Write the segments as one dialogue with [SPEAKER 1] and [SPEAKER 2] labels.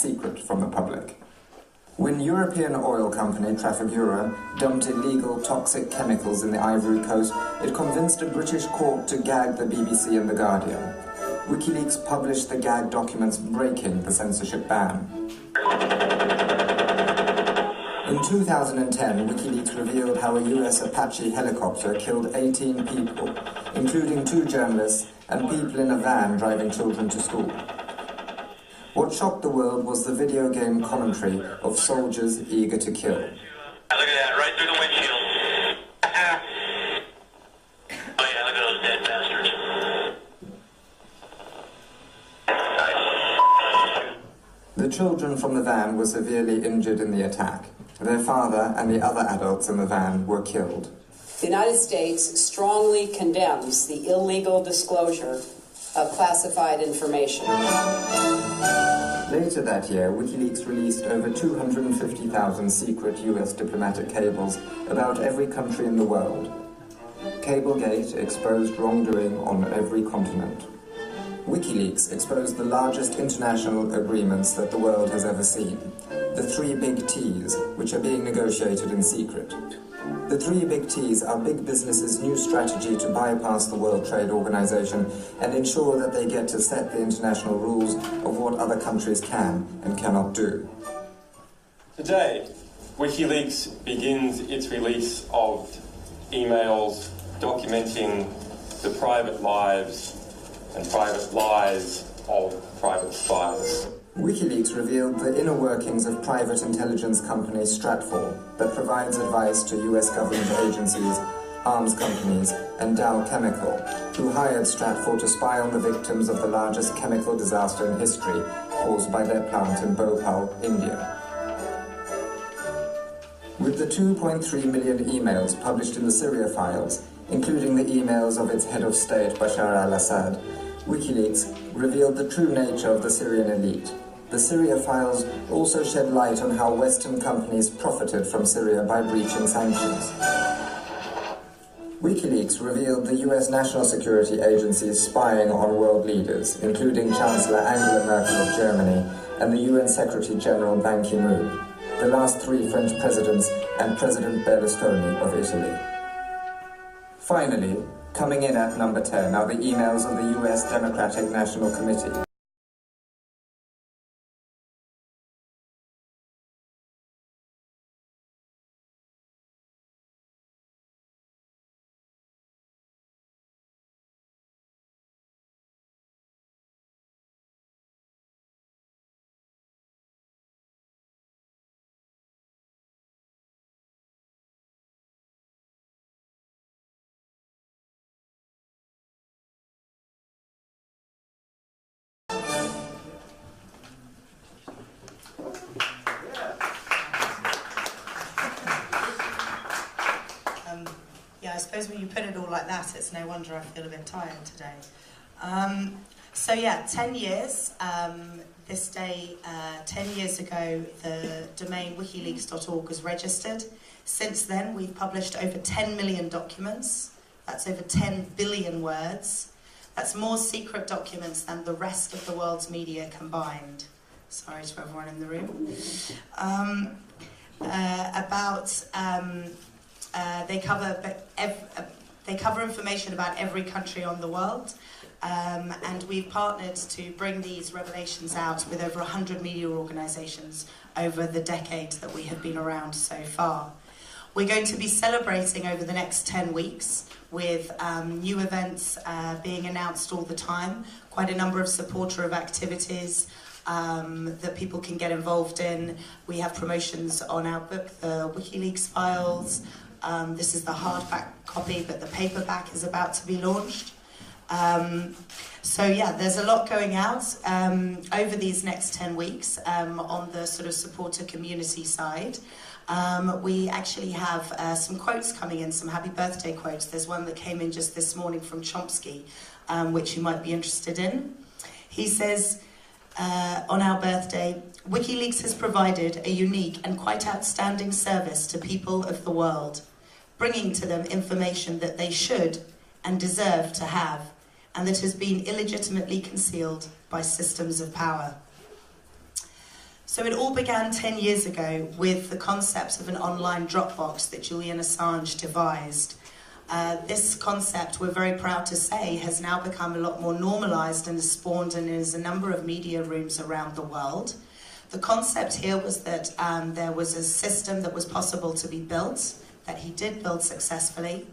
[SPEAKER 1] secret from the public. When European oil company Trafigura dumped illegal toxic chemicals in the Ivory Coast, it convinced a British court to gag the BBC and The Guardian. WikiLeaks published the gag documents breaking the censorship ban. In 2010, WikiLeaks revealed how a US Apache helicopter killed 18 people, including 2 journalists and people in a van driving children to school. What shocked the world was the video game commentary of soldiers eager to kill.
[SPEAKER 2] Look at that, right through the windshield. Oh yeah, look at those dead bastards. Nice.
[SPEAKER 1] The children from the van were severely injured in the attack. Their father and the other adults in the van were killed.
[SPEAKER 3] The United States strongly condemns the illegal disclosure of classified information.
[SPEAKER 1] Later that year, WikiLeaks released over 250,000 secret US diplomatic cables about every country in the world. Cablegate exposed wrongdoing on every continent. WikiLeaks exposed the largest international agreements that the world has ever seen, the 3 big T's, which are being negotiated in secret. The 3 big T's are big businesses' new strategy to bypass the World Trade Organization and ensure that they get to set the international rules of what other countries can and cannot do.
[SPEAKER 4] Today, WikiLeaks begins its release of emails documenting the private lives and private lies of private spies.
[SPEAKER 1] WikiLeaks revealed the inner workings of private intelligence company Stratfor that provides advice to US government agencies, arms companies, and Dow Chemical, who hired Stratfor to spy on the victims of the largest chemical disaster in history caused by their plant in Bhopal, India. With the 2.3 million emails published in the Syria files, including the emails of its head of state Bashar al-Assad, WikiLeaks revealed the true nature of the Syrian elite. The Syria files also shed light on how Western companies profited from Syria by breaching sanctions. WikiLeaks revealed the US National Security Agency's spying on world leaders, including Chancellor Angela Merkel of Germany and the UN Secretary General Ban Ki-moon, the last 3 French presidents, and President Berlusconi of Italy. Finally, coming in at number 10 are the emails of the US Democratic National Committee.
[SPEAKER 5] Yeah, I suppose when you put it all like that, it's no wonder I feel a bit tired today. So yeah, 10 years. This day, 10 years ago, the domain wikileaks.org was registered. Since then, we've published over 10 million documents. That's over 10 billion words. That's more secret documents than the rest of the world's media combined. Sorry to everyone in the room. They cover information about every country on the world, and we've partnered to bring these revelations out with over 100 media organisations over the decade that we have been around so far. We're going to be celebrating over the next 10 weeks with new events being announced all the time, quite a number of supporter activities that people can get involved in. We have promotions on our book, the WikiLeaks Files. This is the hardback copy, but the paperback is about to be launched. So yeah, there's a lot going out over these next 10 weeks on the sort of supporter community side. We actually have some quotes coming in, some happy birthday quotes. There's one that came in just this morning from Chomsky, which you might be interested in. He says, on our birthday, WikiLeaks has provided a unique and quite outstanding service to people of the world, bringing to them information that they should and deserve to have, and that has been illegitimately concealed by systems of power. So it all began 10 years ago with the concept of an online Dropbox that Julian Assange devised. This concept, we're very proud to say, has now become a lot more normalized and has spawned and is a number of media rooms around the world. The concept here was that there was a system that was possible to be built, that he did build successfully,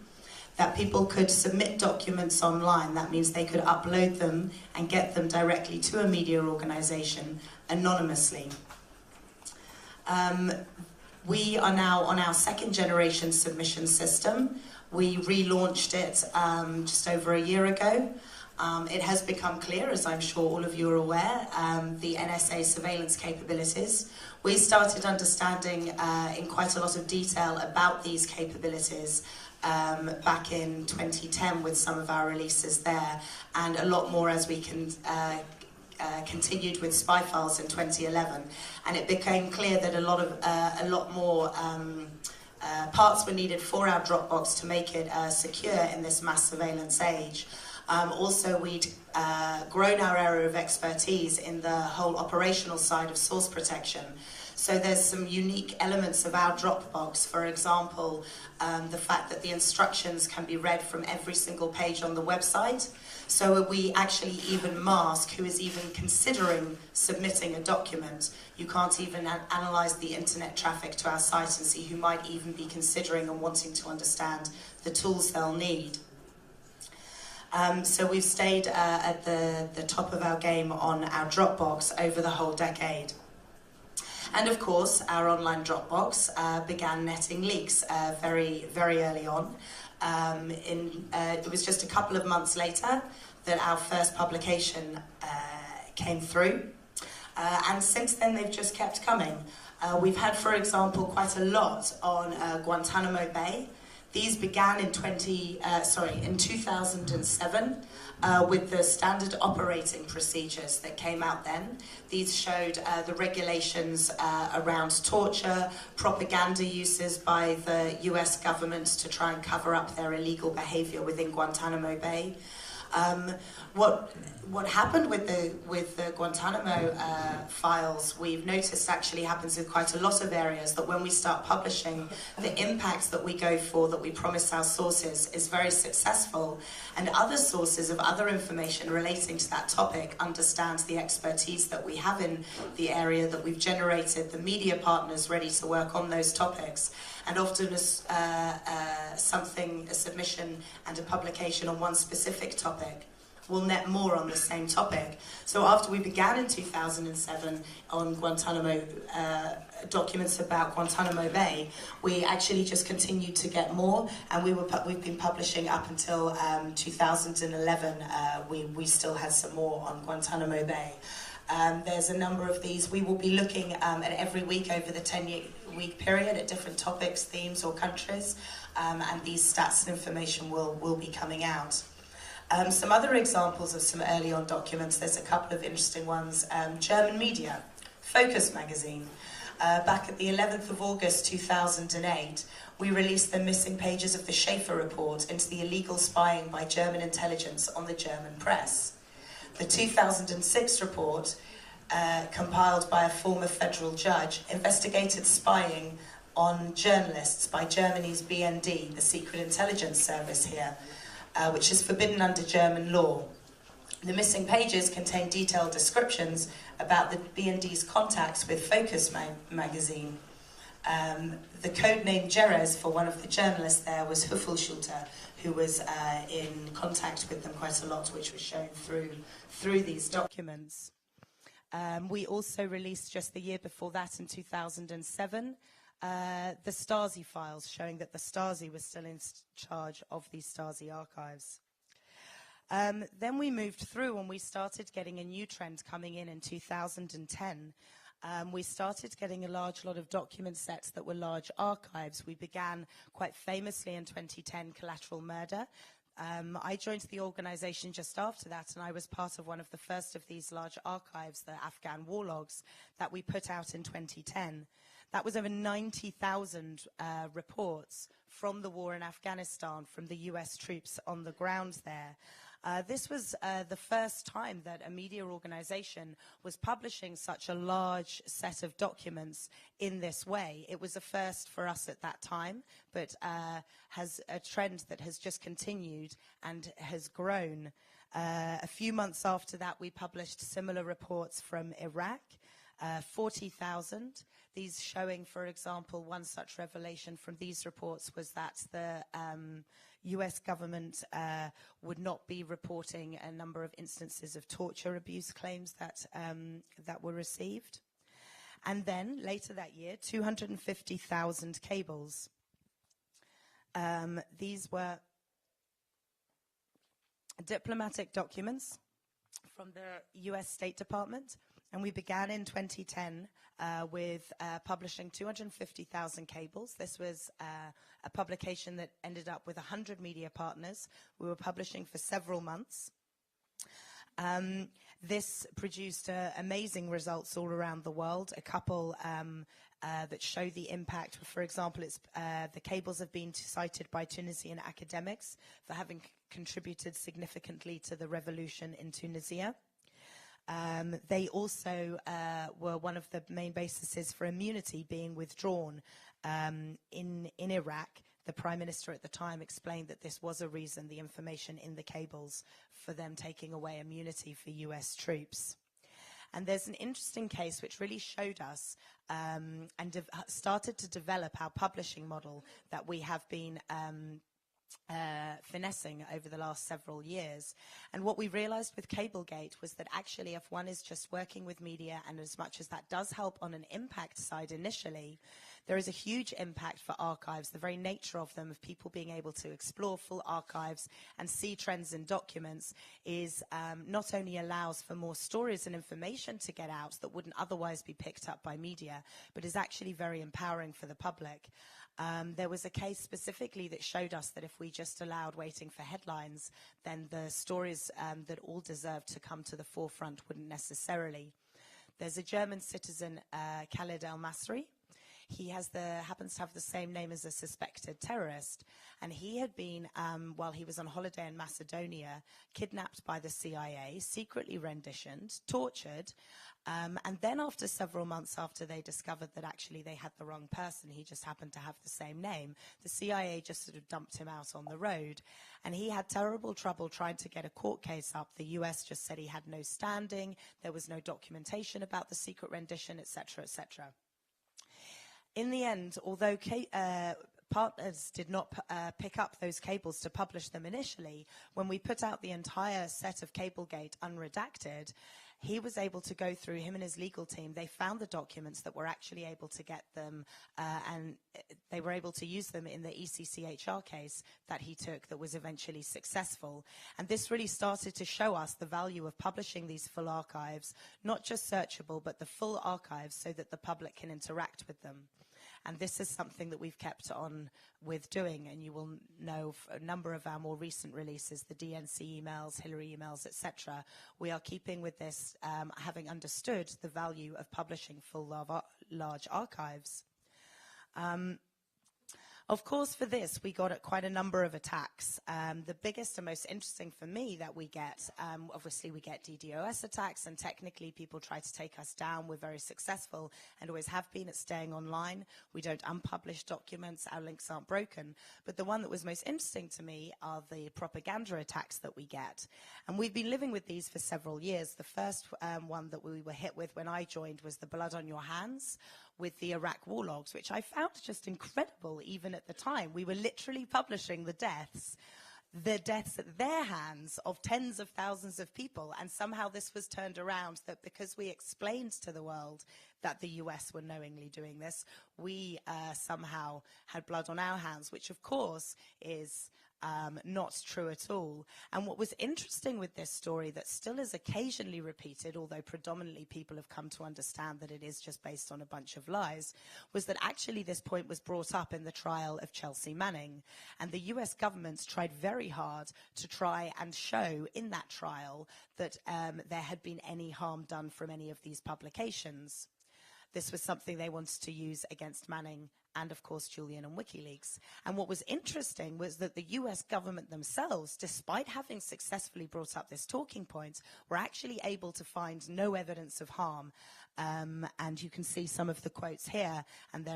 [SPEAKER 5] that people could submit documents online. That means they could upload them and get them directly to a media organization anonymously. We are now on our second generation submission system. We relaunched it just over a year ago. It has become clear, as I'm sure all of you are aware, the NSA surveillance capabilities. We started understanding in quite a lot of detail about these capabilities back in 2010 with some of our releases there, and a lot more as we continued with spy files in 2011, and it became clear that a lot more parts were needed for our Dropbox to make it secure in this mass surveillance age. Also, we'd grown our area of expertise in the whole operational side of source protection. So there's some unique elements of our Dropbox, for example, the fact that the instructions can be read from every single page on the website. So we actually even mask who is even considering submitting a document. You can't even analyze the internet traffic to our site and see who might even be considering and wanting to understand the tools they'll need. So we've stayed at the top of our game on our Dropbox over the whole decade. And of course, our online Dropbox began netting leaks very, very early on. It was just a couple of months later that our first publication came through. And since then, they've just kept coming. We've had, for example, quite a lot on Guantanamo Bay. These began in 2007 with the standard operating procedures that came out then. These showed the regulations around torture, propaganda uses by the US government to try and cover up their illegal behavior within Guantanamo Bay. What happened with the Guantanamo files, we've noticed actually happens in quite a lot of areas, that when we start publishing, the impact that we go for, that we promise our sources, is very successful, and other sources of other information relating to that topic understand the expertise that we have in the area, that we've generated the media partners ready to work on those topics, and often a submission and a publication on one specific topic will net more on the same topic. So after we began in 2007 on Guantanamo, documents about Guantanamo Bay, we actually just continued to get more, and we've been publishing up until 2011. We still had some more on Guantanamo Bay. There's a number of these. We will be looking at every week over the 10-week period at different topics, themes or countries, and these stats and information will be coming out. Some other examples of some early on documents, there's a couple of interesting ones. German media, Focus magazine. Back at the 11th of August 2008, we released the missing pages of the Schaefer report into the illegal spying by German intelligence on the German press. The 2006 report, compiled by a former federal judge, investigated spying on journalists by Germany's BND, the Secret Intelligence Service here, which is forbidden under German law. The missing pages contain detailed descriptions about the BND's contacts with Focus magazine. The codename Jerez for one of the journalists there was Huffelschulter, who was in contact with them quite a lot, which was shown through these documents. We also released just the year before that, in 2007, the Stasi files, showing that the Stasi was still in charge of these Stasi archives. Then we moved through and we started getting a new trend coming in 2010. We started getting a large lot of document sets that were large archives. We began quite famously in 2010, Collateral Murder. I joined the organization just after that, and I was part of one of the first of these large archives, the Afghan war logs, that we put out in 2010. That was over 90,000 reports from the war in Afghanistan, from the US troops on the ground there.
[SPEAKER 6] This was the first time that a media organization was publishing such a large set of documents in this way. It was a first for us at that time, but has a trend that has just continued and has grown. A few months after that, we published similar reports from Iraq. 40,000. These showing, for example, one such revelation from these reports was that the US government would not be reporting a number of instances of torture abuse claims that, that were received. And then, later that year, 250,000 cables. These were diplomatic documents from the US State Department, and we began in 2010 with publishing 250,000 cables. This was a publication that ended up with 100 media partners. We were publishing for several months. This produced amazing results all around the world. A couple that show the impact. For example, the cables have been cited by Tunisian academics for having contributed significantly to the revolution in Tunisia. They also were one of the main bases for immunity being withdrawn in Iraq. The Prime Minister at the time explained that this was a reason, the information in the cables, for them taking away immunity for US troops. And there's an interesting case which really showed us and started to develop our publishing model that we have been finessing over the last several years. And what we realized with Cablegate was that actually if one is just working with media, and as much as that does help on an impact side initially, there is a huge impact for archives. The very nature of them, of people being able to explore full archives and see trends in documents, is not only allows for more stories and information to get out that wouldn't otherwise be picked up by media, but is actually very empowering for the public. There was a case specifically that showed us that if we just allowed waiting for headlines, then the stories that all deserve to come to the forefront wouldn't necessarily. There's a German citizen, Khaled El-Masri. He happens to have the same name as a suspected terrorist, and he had been, while he was on holiday in Macedonia, kidnapped by the CIA, secretly renditioned, tortured, and then after several months after they discovered that actually they had the wrong person, he just happened to have the same name, the CIA just sort of dumped him out on the road, and he had terrible trouble trying to get a court case up. The US just said he had no standing, there was no documentation about the secret rendition, etc., etc. In the end, although partners did not pick up those cables to publish them initially, when we put out the entire set of Cablegate unredacted, he was able to go through, him and his legal team, they found the documents that were actually able to get them, and they were able to use them in the ECCHR case that he took that was eventually successful. And this really started to show us the value of publishing these full archives, not just searchable, but the full archives so that the public can interact with them. And this is something that we've kept on with doing, and you will know a number of our more recent releases, the DNC emails, Hillary emails, etc. We are keeping with this, having understood the value of publishing full large archives. Of course, for this, we got quite a number of attacks. The biggest and most interesting for me that we get, obviously we get DDoS attacks, and technically people try to take us down. We're very successful and always have been at staying online. We don't unpublish documents. Our links aren't broken. But the one that was most interesting to me are the propaganda attacks that we get. And we've been living with these for several years. The first one that we were hit with when I joined was the blood on your hands with the Iraq war logs, which I found just incredible even at the time. We were literally publishing the deaths at their hands of tens of thousands of people, and somehow this was turned around that because we explained to the world that the US were knowingly doing this, we somehow had blood on our hands, which of course is not true at all. And what was interesting with this story that still is occasionally repeated, although predominantly people have come to understand that it is just based on a bunch of lies, was that actually this point was brought up in the trial of Chelsea Manning. And the US government tried very hard to try and show in that trial that there had been any harm done from any of these publications. This was something they wanted to use against Manning and of course Julian and WikiLeaks. And what was interesting was that the US government themselves, despite having successfully brought up this talking point, were actually able to find no evidence of harm. And you can see some of the quotes here, and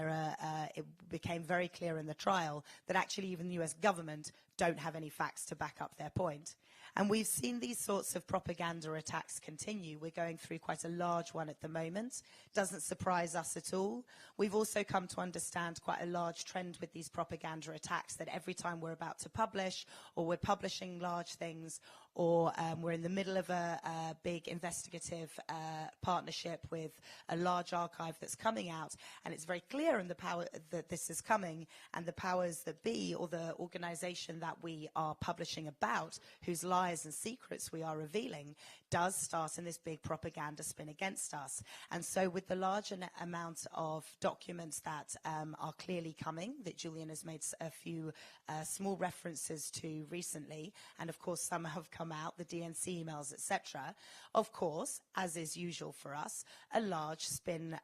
[SPEAKER 6] it became very clear in the trial that actually even the US government don't have any facts to back up their point. And we've seen these sorts of propaganda attacks continue. We're going through quite a large one at the moment. Doesn't surprise us at all. We've also come to understand quite a large trend with these propaganda attacks, that every time we're about to publish, or we're publishing large things, or we're in the middle of a big investigative partnership with a large archive that's coming out, and it's very clear in the power that this is coming, and the powers that be, or the organization that we are publishing about, whose lies and secrets we are revealing, does start in this big propaganda spin against us. And so with the large amount of documents that are clearly coming, that Julian has made a few small references to recently, and of course some have come out, the DNC emails, etc. Of course, as is usual for us, a large spin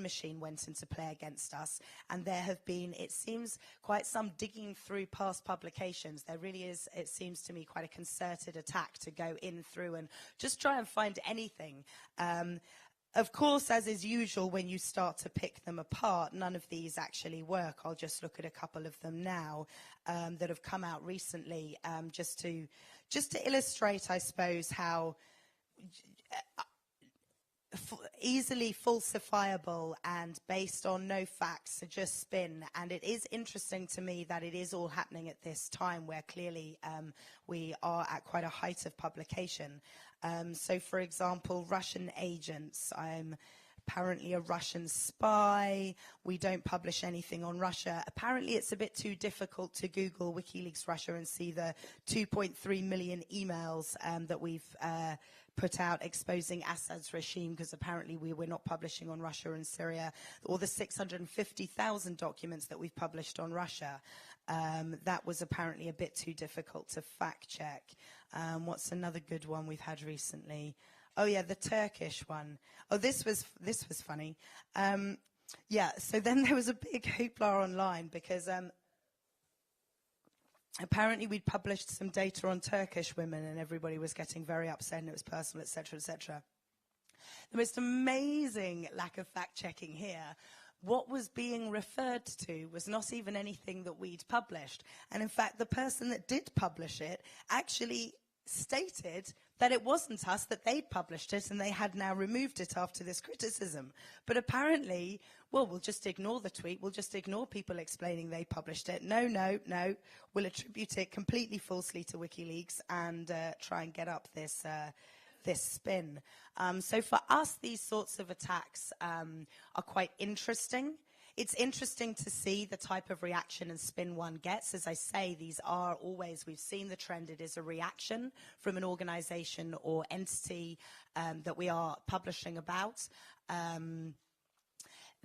[SPEAKER 6] machine went into play against us, and there have been, it seems, quite some digging through past publications. There really is, it seems to me, quite a concerted attack to go in through and just try and find anything. Of course, as is usual, when you start to pick them apart, none of these actually work. I'll just look at a couple of them now that have come out recently, just to illustrate, I suppose, how easily falsifiable and based on no facts, just spin. And it is interesting to me that it is all happening at this time where clearly we are at quite a height of publication. So, for example, Russian agents. I'm apparently a Russian spy. We don't publish anything on Russia. Apparently it's a bit too difficult to Google WikiLeaks Russia and see the 2.3 million emails that we've put out exposing Assad's regime, because apparently we were not publishing on Russia and Syria, or the 650,000 documents that we've published on Russia. That was apparently a bit too difficult to fact check. What's another good one we've had recently? Oh yeah, the Turkish one. Oh, this was funny. Yeah, so then there was a big hoopla online because apparently we'd published some data on Turkish women, and everybody was getting very upset, and it was personal, etc., etc. The most amazing lack of fact-checking here. What was being referred to was not even anything that we'd published. And in fact, the person that did publish it actually stated that it wasn't us, that they'd published it, and they had now removed it after this criticism. But apparently, well, we'll just ignore the tweet, we'll just ignore people explaining they published it. No, we'll attribute it completely falsely to WikiLeaks and try and get up this spin. So for us, these sorts of attacks are quite interesting. It's interesting to see the type of reaction and spin one gets. As I say, these are always, we've seen the trend, it is a reaction from an organization or entity that we are publishing about.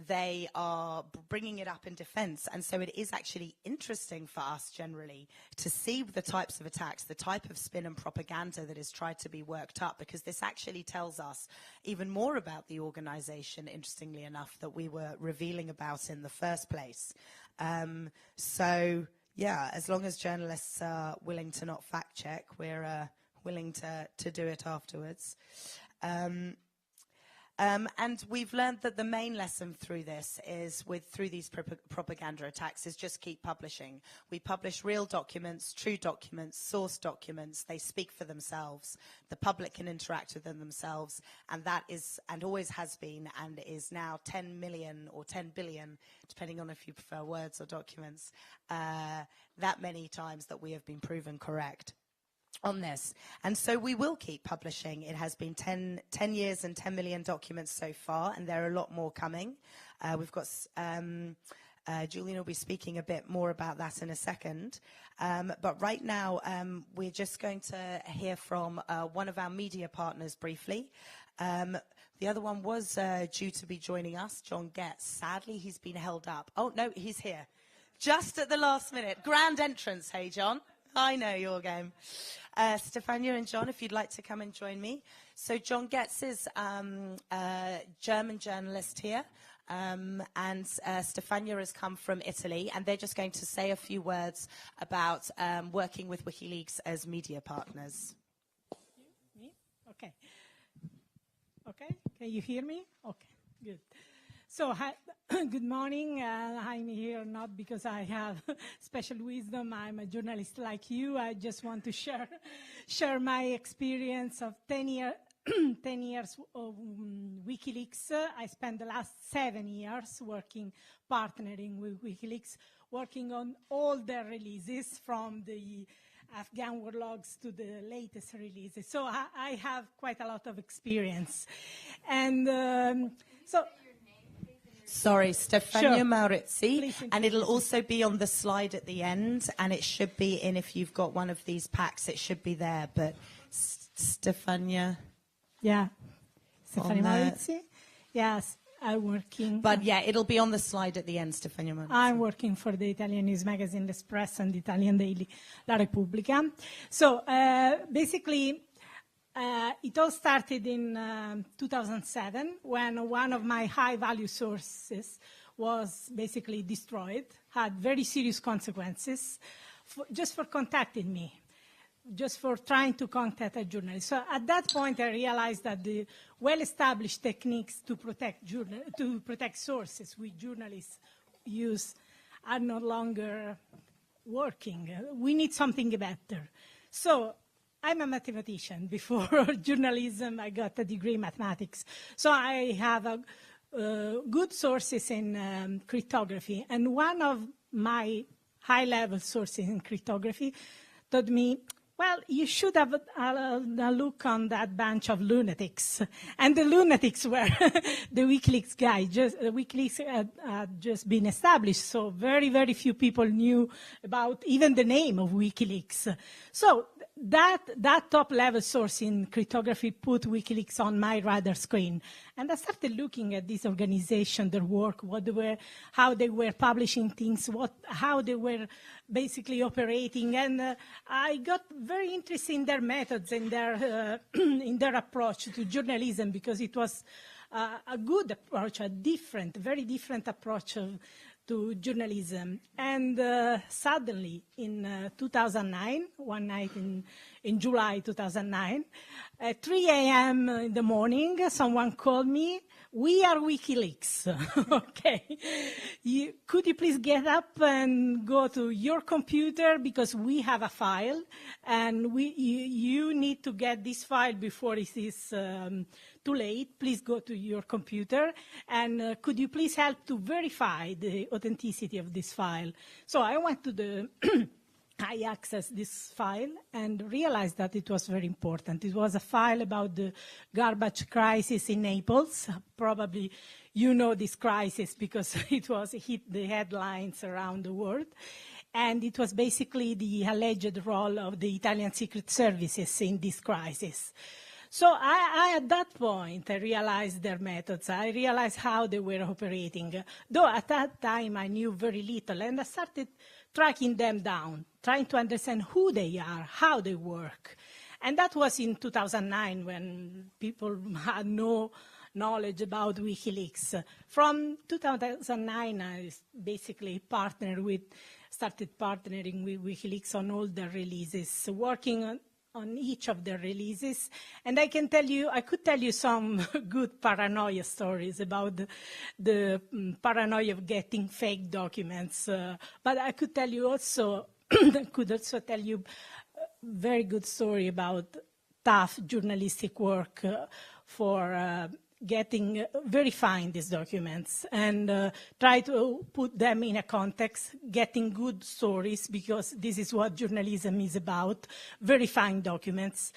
[SPEAKER 6] They are bringing it up in defense. And so it is actually interesting for us generally to see the types of attacks, the type of spin and propaganda that is tried to be worked up, because this actually tells us even more about the organization, interestingly enough, that we were revealing about in the first place. So, yeah, as long as journalists are willing to not fact check, we're willing to do it afterwards. And we've learned that the main lesson through this is, through these propaganda attacks, is just keep publishing. We publish real documents, true documents, source documents. They speak for themselves. The public can interact with them themselves, and that is, and always has been, and is now 10 million or 10 billion, depending on if you prefer words or documents, that many times that we have been proven correct on this. And so we will keep publishing. It has been 10 years and 10 million documents so far, and there are a lot more coming. We've got Julian will be speaking a bit more about that in a second. But right now, we're just going to hear from one of our media partners briefly. The other one was due to be joining us, John Getz. Sadly, he's been held up. Oh, no, he's here. Just at the last minute. Grand entrance, hey, John. I know your game. Stefania and John, if you'd like to come and join me. So John Getz is a German journalist here, and Stefania has come from Italy, and they're just going to say a few words about working with WikiLeaks as media partners.
[SPEAKER 7] Me? Okay. Okay, can you hear me? Okay, good. So, good morning. I'm here not because I have special wisdom. I'm a journalist like you. I just want to share my experience of 10 years of WikiLeaks. I spent the last 7 years partnering with WikiLeaks, working on all their releases from the Afghan war logs to the latest releases. So I have quite a lot of experience. And
[SPEAKER 6] Sorry, Stefania
[SPEAKER 7] Sure.
[SPEAKER 6] Maurizzi, and it'll also be on the slide at the end, and it should be in, if you've got one of these packs, it should be there, but Stefania.
[SPEAKER 7] Yeah, Stefania
[SPEAKER 6] On the-
[SPEAKER 7] Maurizzi. Yes, I'm working.
[SPEAKER 6] But yeah, it'll be on the slide at the end, Stefania Maurizzi.
[SPEAKER 7] I'm working for the Italian news magazine L'Espresso and the Italian daily La Repubblica. So basically, it all started in 2007 when one of my high-value sources was basically destroyed, had very serious consequences just for contacting me, just for trying to contact a journalist. So at that point, I realized that the well-established techniques to protect sources which journalists use are no longer working. We need something better. So I'm a mathematician. Before journalism, I got a degree in mathematics. So I have good sources in cryptography. And one of my high-level sources in cryptography told me, well, you should have a look on that bunch of lunatics. And the lunatics were the WikiLeaks guy. WikiLeaks had just been established, so very, very few people knew about even the name of WikiLeaks. So that top-level source in cryptography put WikiLeaks on my radar screen. And I started looking at this organization, their work, how they were publishing things, how they were basically operating. And I got very interested in their methods, in their approach to journalism, because it was a good approach, very different approach to journalism. And suddenly, in 2009, one night in July 2009, at 3 a.m. in the morning, someone called me, "We are WikiLeaks." Okay. Could you please get up and go to your computer, because we have a file, and you need to get this file before it is too late. Please go to your computer, and could you please help to verify the authenticity of this file? So I went to the I accessed this file and realized that it was very important. It was a file about the garbage crisis in Naples. Probably you know this crisis because it hit the headlines around the world. And it was basically the alleged role of the Italian secret services in this crisis. So at that point, I realized their methods. I realized how they were operating. Though at that time, I knew very little. And I started tracking them down, trying to understand who they are, how they work. And that was in 2009 when people had no knowledge about WikiLeaks. From 2009, I basically started partnering with WikiLeaks on all their releases, working on each of their releases. And I could tell you some good paranoia stories about the paranoia of getting fake documents. But I could tell you also, tell you a very good story about tough journalistic work for verifying these documents and try to put them in a context, getting good stories, because this is what journalism is about, verifying documents,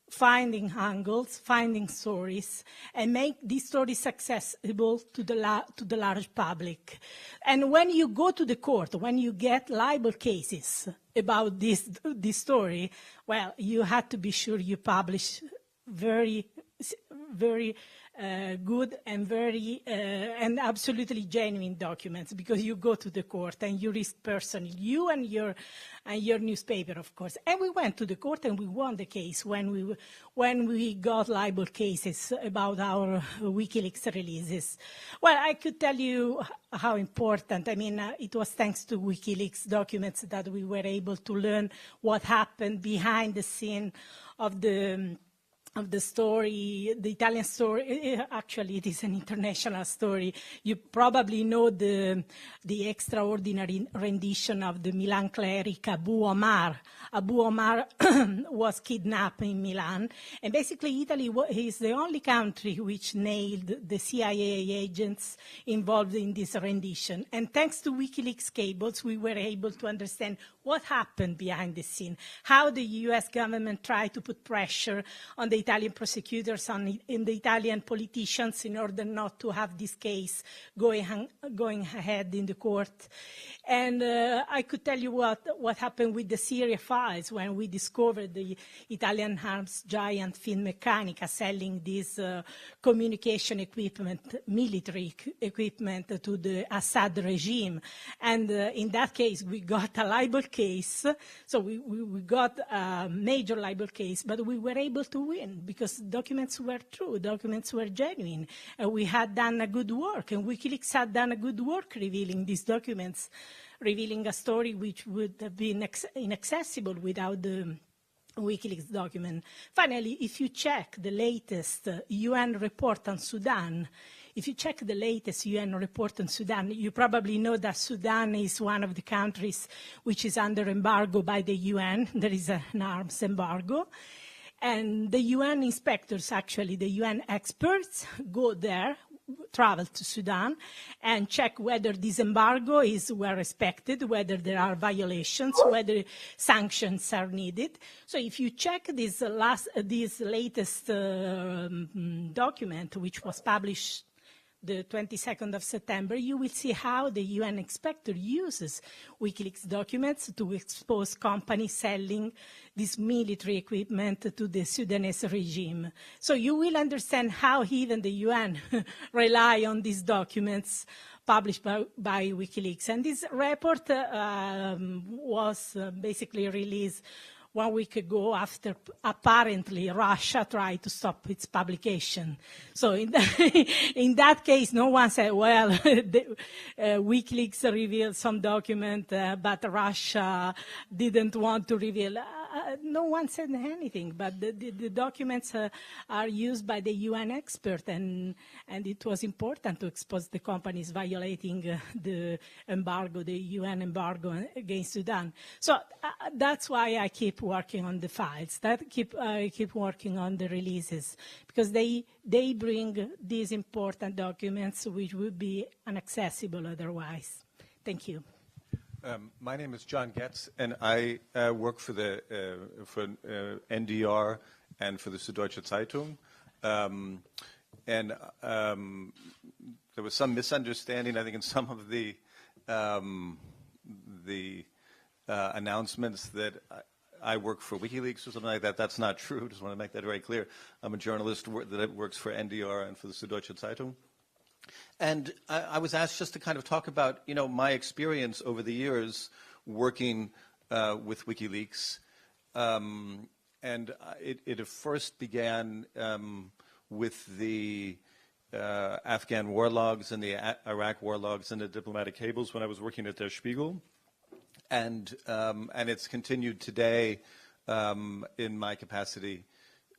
[SPEAKER 7] finding angles, finding stories, and make these stories accessible to the large public. And when you go to the court, when you get libel cases about this story, well, you have to be sure you publish very good and very and absolutely genuine documents, because you go to the court and you risk personally, you and your newspaper, of course. And we went to the court and we won the case when we got libel cases about our WikiLeaks releases. Well, I could tell you how important. I mean, it was thanks to WikiLeaks documents that we were able to learn what happened behind the scene of the story, the Italian story. Actually, it is an international story. You probably know the extraordinary rendition of the Milan cleric Abu Omar. Abu Omar was kidnapped in Milan, and basically Italy is the only country which nailed the CIA agents involved in this rendition. And thanks to WikiLeaks cables, we were able to understand what happened behind the scene, how the US government tried to put pressure on the Italian prosecutors, on the Italian politicians, in order not to have this case going ahead in the court. And I could tell you what happened with the Syria files when we discovered the Italian arms giant Finmeccanica selling this communication equipment, military equipment, to the Assad regime. And in that case, we got a libel case. So we got a major libel case, but we were able to win because documents were true, documents were genuine. We had done a good work, and WikiLeaks had done a good work revealing these documents, revealing a story which would have been inaccessible without the WikiLeaks document. Finally, if you check the latest UN report on Sudan, you probably know that Sudan is one of the countries which is under embargo by the UN. There is an arms embargo. And the UN inspectors, actually the UN experts, go there, travel to Sudan, and check whether this embargo is well respected, whether there are violations, whether sanctions are needed. So if you check this latest document, which was published the 22nd of September, you will see how the UN inspector uses WikiLeaks documents to expose companies selling this military equipment to the Sudanese regime. So you will understand how even the UN rely on these documents published by WikiLeaks. And this report was basically released 1 week ago after apparently Russia tried to stop its publication. So in that case, no one said, well, WikiLeaks revealed some document, but Russia didn't want to reveal. No one said anything, but the documents are used by the UN expert, and it was important to expose the companies violating the embargo, the UN embargo against Sudan. So that's why I keep working on the files, I keep working on the releases, because they bring these important documents which would be inaccessible otherwise. Thank you.
[SPEAKER 8] My name is John Getz, and I work for the NDR and for the Süddeutsche Zeitung. There was some misunderstanding, I think, in some of the announcements that I work for WikiLeaks or something like that. That's not true. Just want to make that very clear. I'm a journalist that works for NDR and for the Süddeutsche Zeitung. And I was asked just to kind of talk about, my experience over the years working with WikiLeaks. And it first began with the Afghan war logs and the Iraq war logs and the diplomatic cables when I was working at Der Spiegel. And it's continued today in my capacity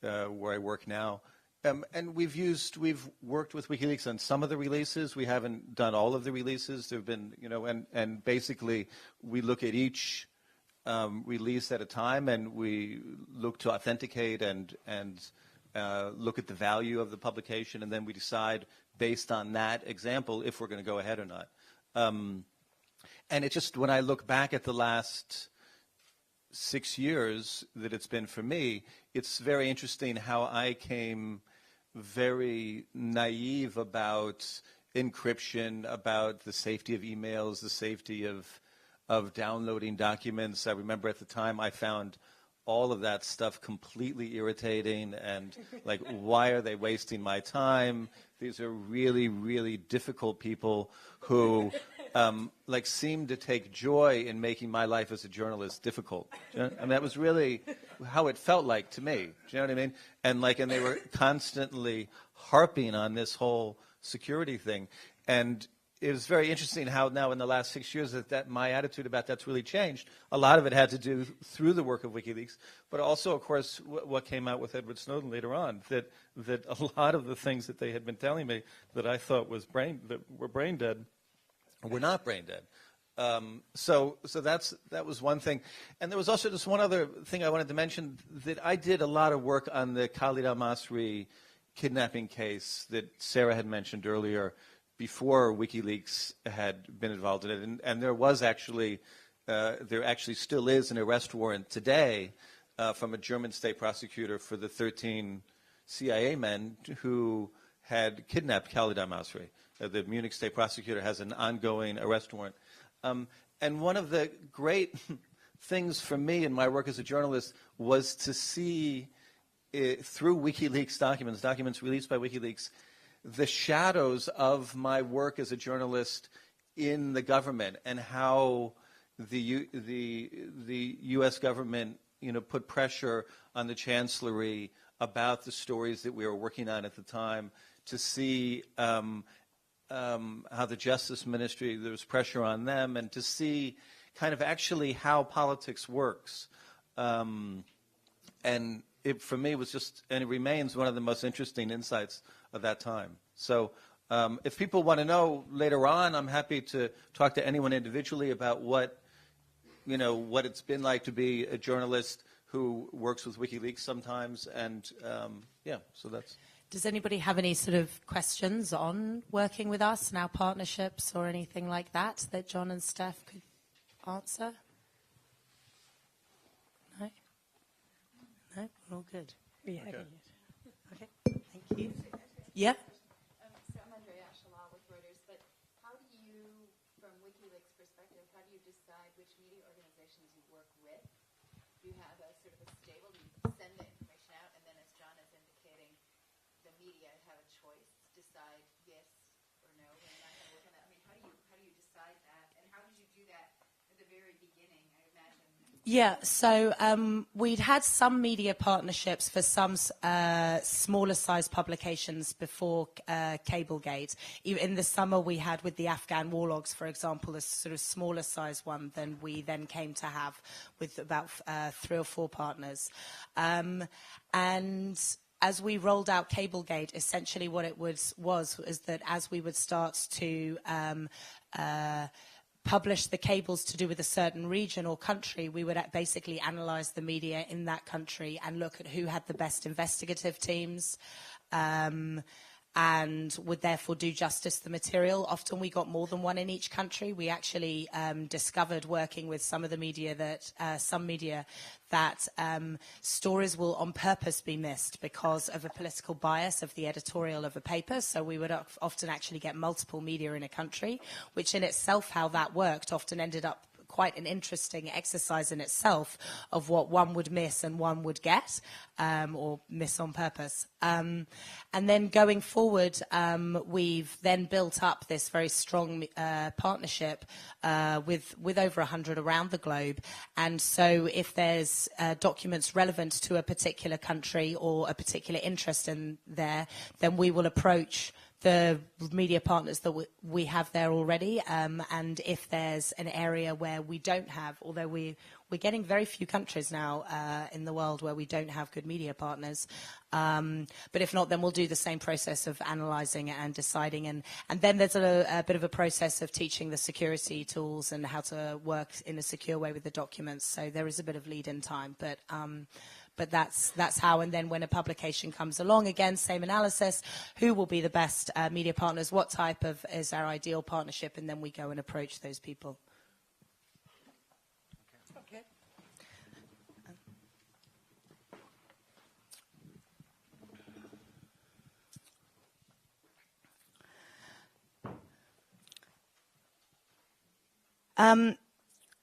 [SPEAKER 8] where I work now. And we've worked with WikiLeaks on some of the releases. We haven't done all of the releases. There've been, and basically we look at each release at a time, and we look to authenticate and look at the value of the publication, and then we decide based on that example if we're going to go ahead or not. And it just, when I look back at the last 6 years that it's been for me, it's very interesting how I came very naive about encryption, about the safety of emails, the safety of downloading documents. I remember at the time I found all of that stuff completely irritating and like, why are they wasting my time? These are really, really difficult people who like seem to take joy in making my life as a journalist difficult. Do you know? I mean, that was really how it felt like to me. Do you know what I mean? And they were constantly harping on this whole security thing. And it was very interesting how now in the last 6 years that my attitude about that's really changed. A lot of it had to do through the work of WikiLeaks, but also, of course, what came out with Edward Snowden later on, that a lot of the things that they had been telling me that I thought that were brain dead were not brain dead. So that was one thing. And there was also just one other thing I wanted to mention, that I did a lot of work on the Khalid al-Masri kidnapping case that Sarah had mentioned earlier, before WikiLeaks had been involved in it. And there was actually, there actually still is an arrest warrant today from a German state prosecutor for the 13 CIA men who had kidnapped Khalid al-Masri. The Munich state prosecutor has an ongoing arrest warrant. And one of the great things for me in my work as a journalist was to see through WikiLeaks documents released by WikiLeaks, the shadows of my work as a journalist in the government, and how the U.S. government, put pressure on the Chancellery about the stories that we were working on at the time, to see how the Justice Ministry, there was pressure on them, and to see kind of actually how politics works. And it, for me, was just, and it remains one of the most interesting insights of that time. So if people want to know later on, I'm happy to talk to anyone individually about what it's been like to be a journalist who works with WikiLeaks sometimes. And yeah, so that's.
[SPEAKER 6] Does anybody have any sort of questions on working with us and our partnerships or anything like that John and Steph could answer? No? No? We're all good.
[SPEAKER 7] Yeah.
[SPEAKER 6] Okay. Thank you. Yeah?
[SPEAKER 9] So I'm xual with Reuters, but how do you, from WikiLeaks perspective, how do you decide which media organizations you work with? Do you have a sort of a stable, you send the information out, and then as John is indicating, the media have a choice, decide yes or no, and not going to work on that? I mean, how do you decide that, and how did you do that at the very beginning, I imagine?
[SPEAKER 6] Yeah, so we'd had some media partnerships for some smaller size publications before Cablegate. In the summer we had with the Afghan war logs, for example, a sort of smaller size one than we then came to have with about 3 or 4 partners. And as we rolled out Cablegate, essentially what it was that as we would start to publish the cables to do with a certain region or country, we would basically analyze the media in that country and look at who had the best investigative teams, and would therefore do justice to the material. Often we got more than one in each country. We actually discovered, working with some of the media, that stories will on purpose be missed because of a political bias of the editorial of a paper. So we would often actually get multiple media in a country, which in itself, how that worked, often ended up quite an interesting exercise in itself of what one would miss and one would get, or miss on purpose. And then going forward, we've then built up this very strong partnership with over 100 around the globe. And so if there's documents relevant to a particular country or a particular interest in there, then we will approach the media partners that we have there already, and if there's an area where we don't have, although we're getting very few countries now in the world where we don't have good media partners, but if not, then we'll do the same process of analysing and deciding, and then there's a bit of a process of teaching the security tools and how to work in a secure way with the documents, so there is a bit of lead-in time, but that's how. And then when a publication comes along, again, same analysis, who will be the best media partners, what type of is our ideal partnership, and then we go and approach those people. Okay.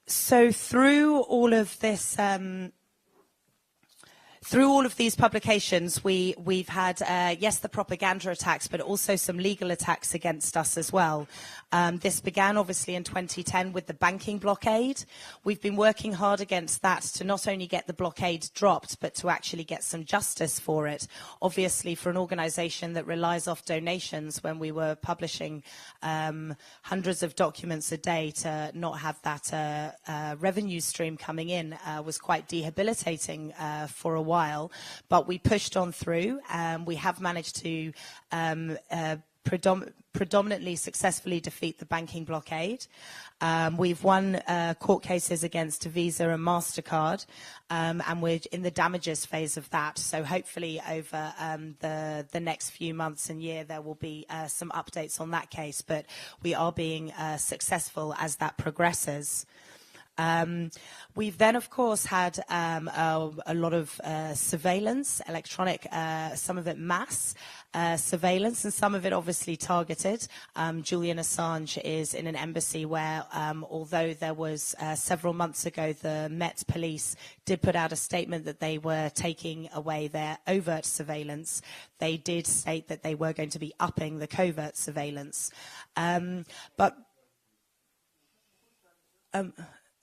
[SPEAKER 6] So through all of this through all of these publications, we've had, yes, the propaganda attacks, but also some legal attacks against us as well. This began obviously in 2010 with the banking blockade. We've been working hard against that to not only get the blockade dropped, but to actually get some justice for it. Obviously, for an organization that relies off donations, when we were publishing hundreds of documents a day, to not have that revenue stream coming in was quite debilitating for a while. But we pushed on through. We have managed to predominantly successfully defeat the banking blockade. We've won court cases against Visa and MasterCard, and we're in the damages phase of that. So hopefully over the next few months and year there will be some updates on that case, but we are being successful as that progresses. We've then, of course, had a lot of surveillance, electronic, some of it mass surveillance, and some of it obviously targeted. Julian Assange is in an embassy where, although there was several months ago, the Met Police did put out a statement that they were taking away their overt surveillance, they did state that they were going to be upping the covert surveillance.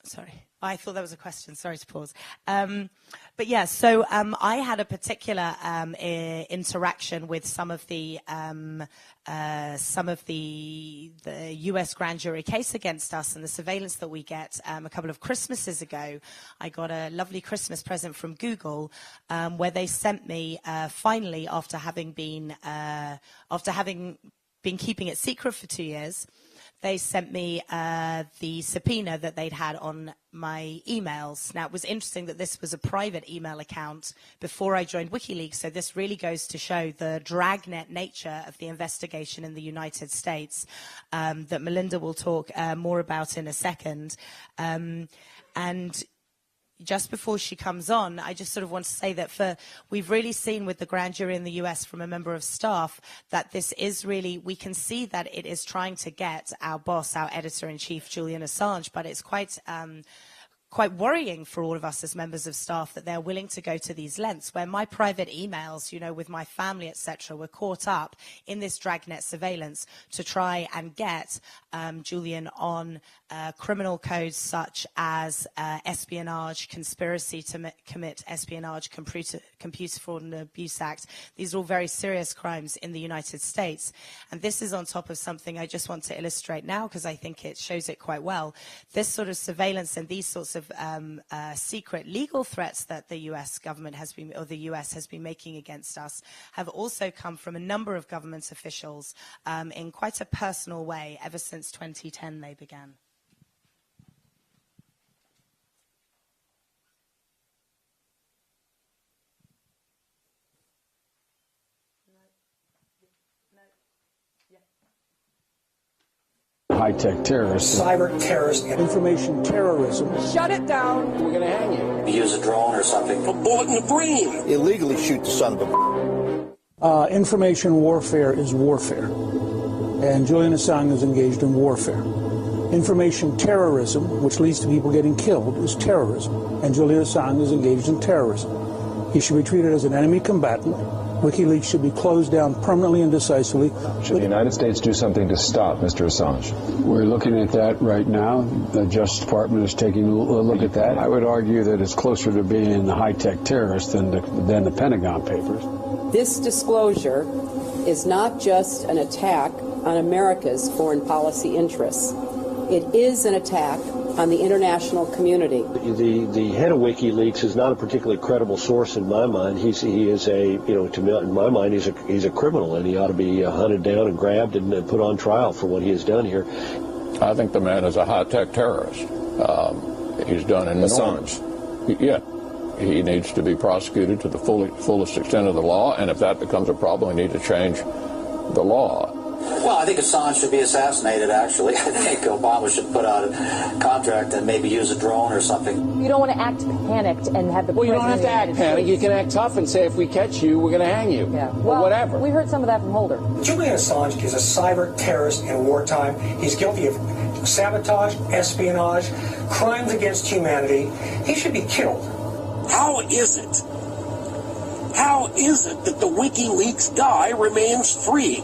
[SPEAKER 6] Sorry, I thought that was a question. Sorry to pause. But yeah, so I had a particular interaction with some of the U.S. grand jury case against us and the surveillance that we get. A couple of Christmases ago, I got a lovely Christmas present from Google, where they sent me finally, after having been keeping it secret for 2 years. They sent me the subpoena that they'd had on my emails. Now, it was interesting that this was a private email account before I joined WikiLeaks, so this really goes to show the dragnet nature of the investigation in the United States that Melinda will talk more about in a second. And just before she comes on, I just sort of want to say that we've really seen with the grand jury in the US from a member of staff that this is really, we can see that it is trying to get our boss, our editor-in-chief, Julian Assange, but it's quite worrying for all of us as members of staff that they're willing to go to these lengths, where my private emails, you know, with my family, etc., were caught up in this dragnet surveillance to try and get Julian on criminal codes such as espionage, conspiracy to commit espionage, Computer Fraud and Abuse Act. These are all very serious crimes in the United States. And this is on top of something I just want to illustrate now because I think it shows it quite well. This sort of surveillance and these sorts of secret legal threats that the US government has been, or the US has been making against us, have also come from a number of government officials in quite a personal way ever since 2010 they began.
[SPEAKER 10] High-tech terrorists.
[SPEAKER 11] Cyber terrorists.
[SPEAKER 10] Information terrorism.
[SPEAKER 11] Shut it down.
[SPEAKER 10] We're going to hang you.
[SPEAKER 2] Use a drone or something.
[SPEAKER 11] A bullet in the brain.
[SPEAKER 12] Illegally shoot the son of a...
[SPEAKER 10] Information warfare is warfare. And Julian Assange is engaged in warfare. Information terrorism, which leads to people getting killed, is terrorism. And Julian Assange is engaged in terrorism. He should be treated as an enemy combatant. WikiLeaks should be closed down permanently and decisively.
[SPEAKER 13] Should the United States do something to stop Mr. Assange?
[SPEAKER 14] We're looking at that right now. The Justice Department is taking a look at that. I would argue that it's closer to being a high-tech terrorist than the Pentagon Papers.
[SPEAKER 3] This disclosure is not just an attack on America's foreign policy interests. It is an attack on the international community.
[SPEAKER 15] The head of WikiLeaks is not a particularly credible source in my mind. He is a, you know, in my mind, he's a criminal, and he ought to be hunted down and grabbed and put on trial for what he has done here.
[SPEAKER 16] I think the man is a high-tech terrorist. He's done an enormous. Yeah, he needs to be prosecuted to the fullest extent of the law, and if that becomes a problem, we need to change the law.
[SPEAKER 2] Well, I think Assange should be assassinated, actually. I think Obama should put out a contract and maybe use a drone or something.
[SPEAKER 17] You don't want to act panicked and have the...
[SPEAKER 10] Well, you don't have to act panicked. You can act tough and say, if we catch you, we're going to hang you.
[SPEAKER 17] Yeah.
[SPEAKER 10] Well, or whatever.
[SPEAKER 17] We heard some of that from Holder.
[SPEAKER 11] Julian Assange is a cyber terrorist in wartime. He's guilty of sabotage, espionage, crimes against humanity. He should be killed.
[SPEAKER 18] How is it
[SPEAKER 15] How is it that the WikiLeaks guy remains free?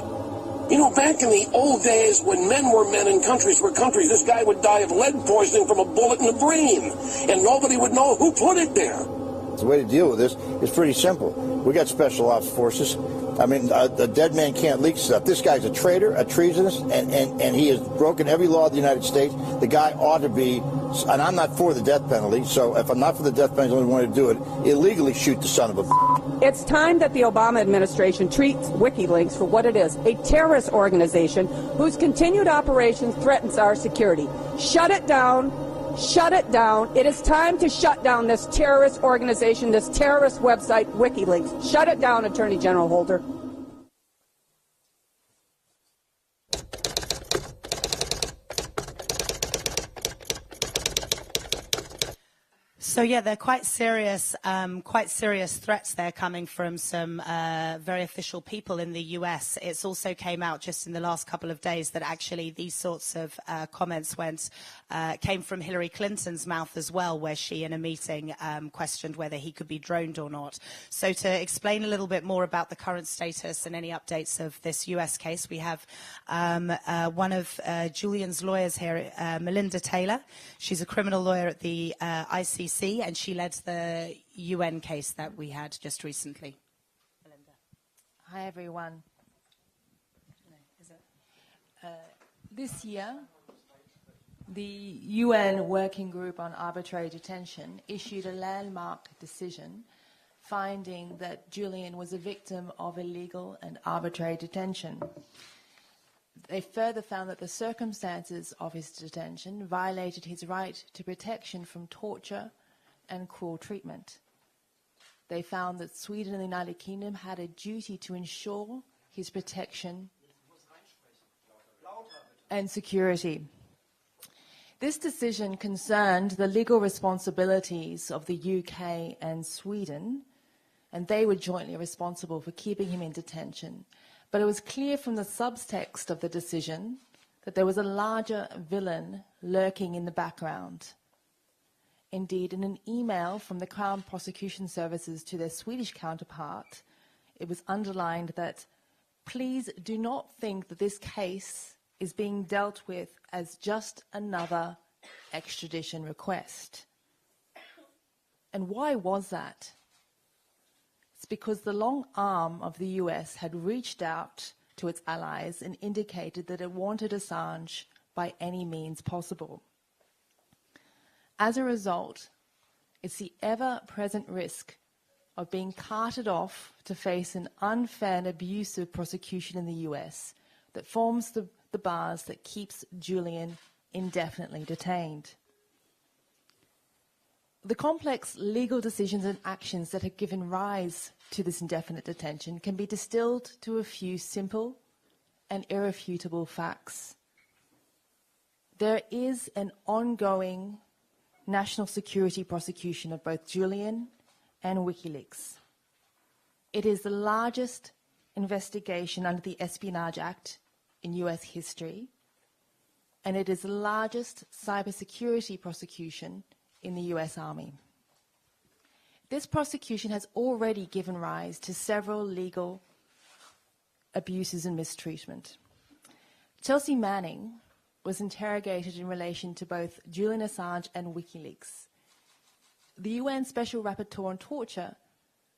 [SPEAKER 15] You know, back in the old days when men were men and countries were countries, this guy would die of lead poisoning from a bullet in the brain, and nobody would know who put it there.
[SPEAKER 12] The way to deal with this is pretty simple. We got special ops forces. I mean, a dead man can't leak stuff. This guy's a traitor, a treasonous, and he has broken every law of the United States. The guy ought to be, and I'm not for the death penalty, so if I'm not for the death penalty, the only one to do it, illegally shoot the son of a...
[SPEAKER 17] It's time that the Obama administration treats WikiLeaks for what it is, a terrorist organization whose continued operations threatens our security. Shut it down. Shut it down. It is time to shut down this terrorist organization, this terrorist website, WikiLeaks. Shut it down, Attorney General Holder.
[SPEAKER 6] So yeah, they're quite serious threats there coming from some very official people in the US. It's also came out just in the last couple of days that actually these sorts of comments came from Hillary Clinton's mouth as well, where she in a meeting questioned whether he could be droned or not. So to explain a little bit more about the current status and any updates of this US case, we have one of Julian's lawyers here, Melinda Taylor. She's a criminal lawyer at the ICC, and she led the UN case that we had just recently. Melinda.
[SPEAKER 18] Hi, everyone. This year, the UN Working Group on Arbitrary Detention issued a landmark decision finding that Julian was a victim of illegal and arbitrary detention. They further found that the circumstances of his detention violated his right to protection from torture and cruel treatment. They found that Sweden and the United Kingdom had a duty to ensure his protection and security. This decision concerned the legal responsibilities of the UK and Sweden, and they were jointly responsible for keeping him in detention. But it was clear from the subtext of the decision that there was a larger villain lurking in the background. Indeed, in an email from the Crown Prosecution Services to their Swedish counterpart, it was underlined that, please do not think that this case is being dealt with as just another extradition request. And why was that? It's because the long arm of the US had reached out to its allies and indicated that it wanted Assange by any means possible. As a result, it's the ever-present risk of being carted off to face an unfair and abusive prosecution in the US that forms the bars that keeps Julian indefinitely detained. The complex legal decisions and actions that have given rise to this indefinite detention can be distilled to a few simple and irrefutable facts. There is an ongoing national security prosecution of both Julian and WikiLeaks. It is the largest investigation under the Espionage Act in US history, and it is the largest cybersecurity prosecution in the US Army. This prosecution has already given rise to several legal abuses and mistreatment. Chelsea Manning was interrogated in relation to both Julian Assange and WikiLeaks. The UN Special Rapporteur on Torture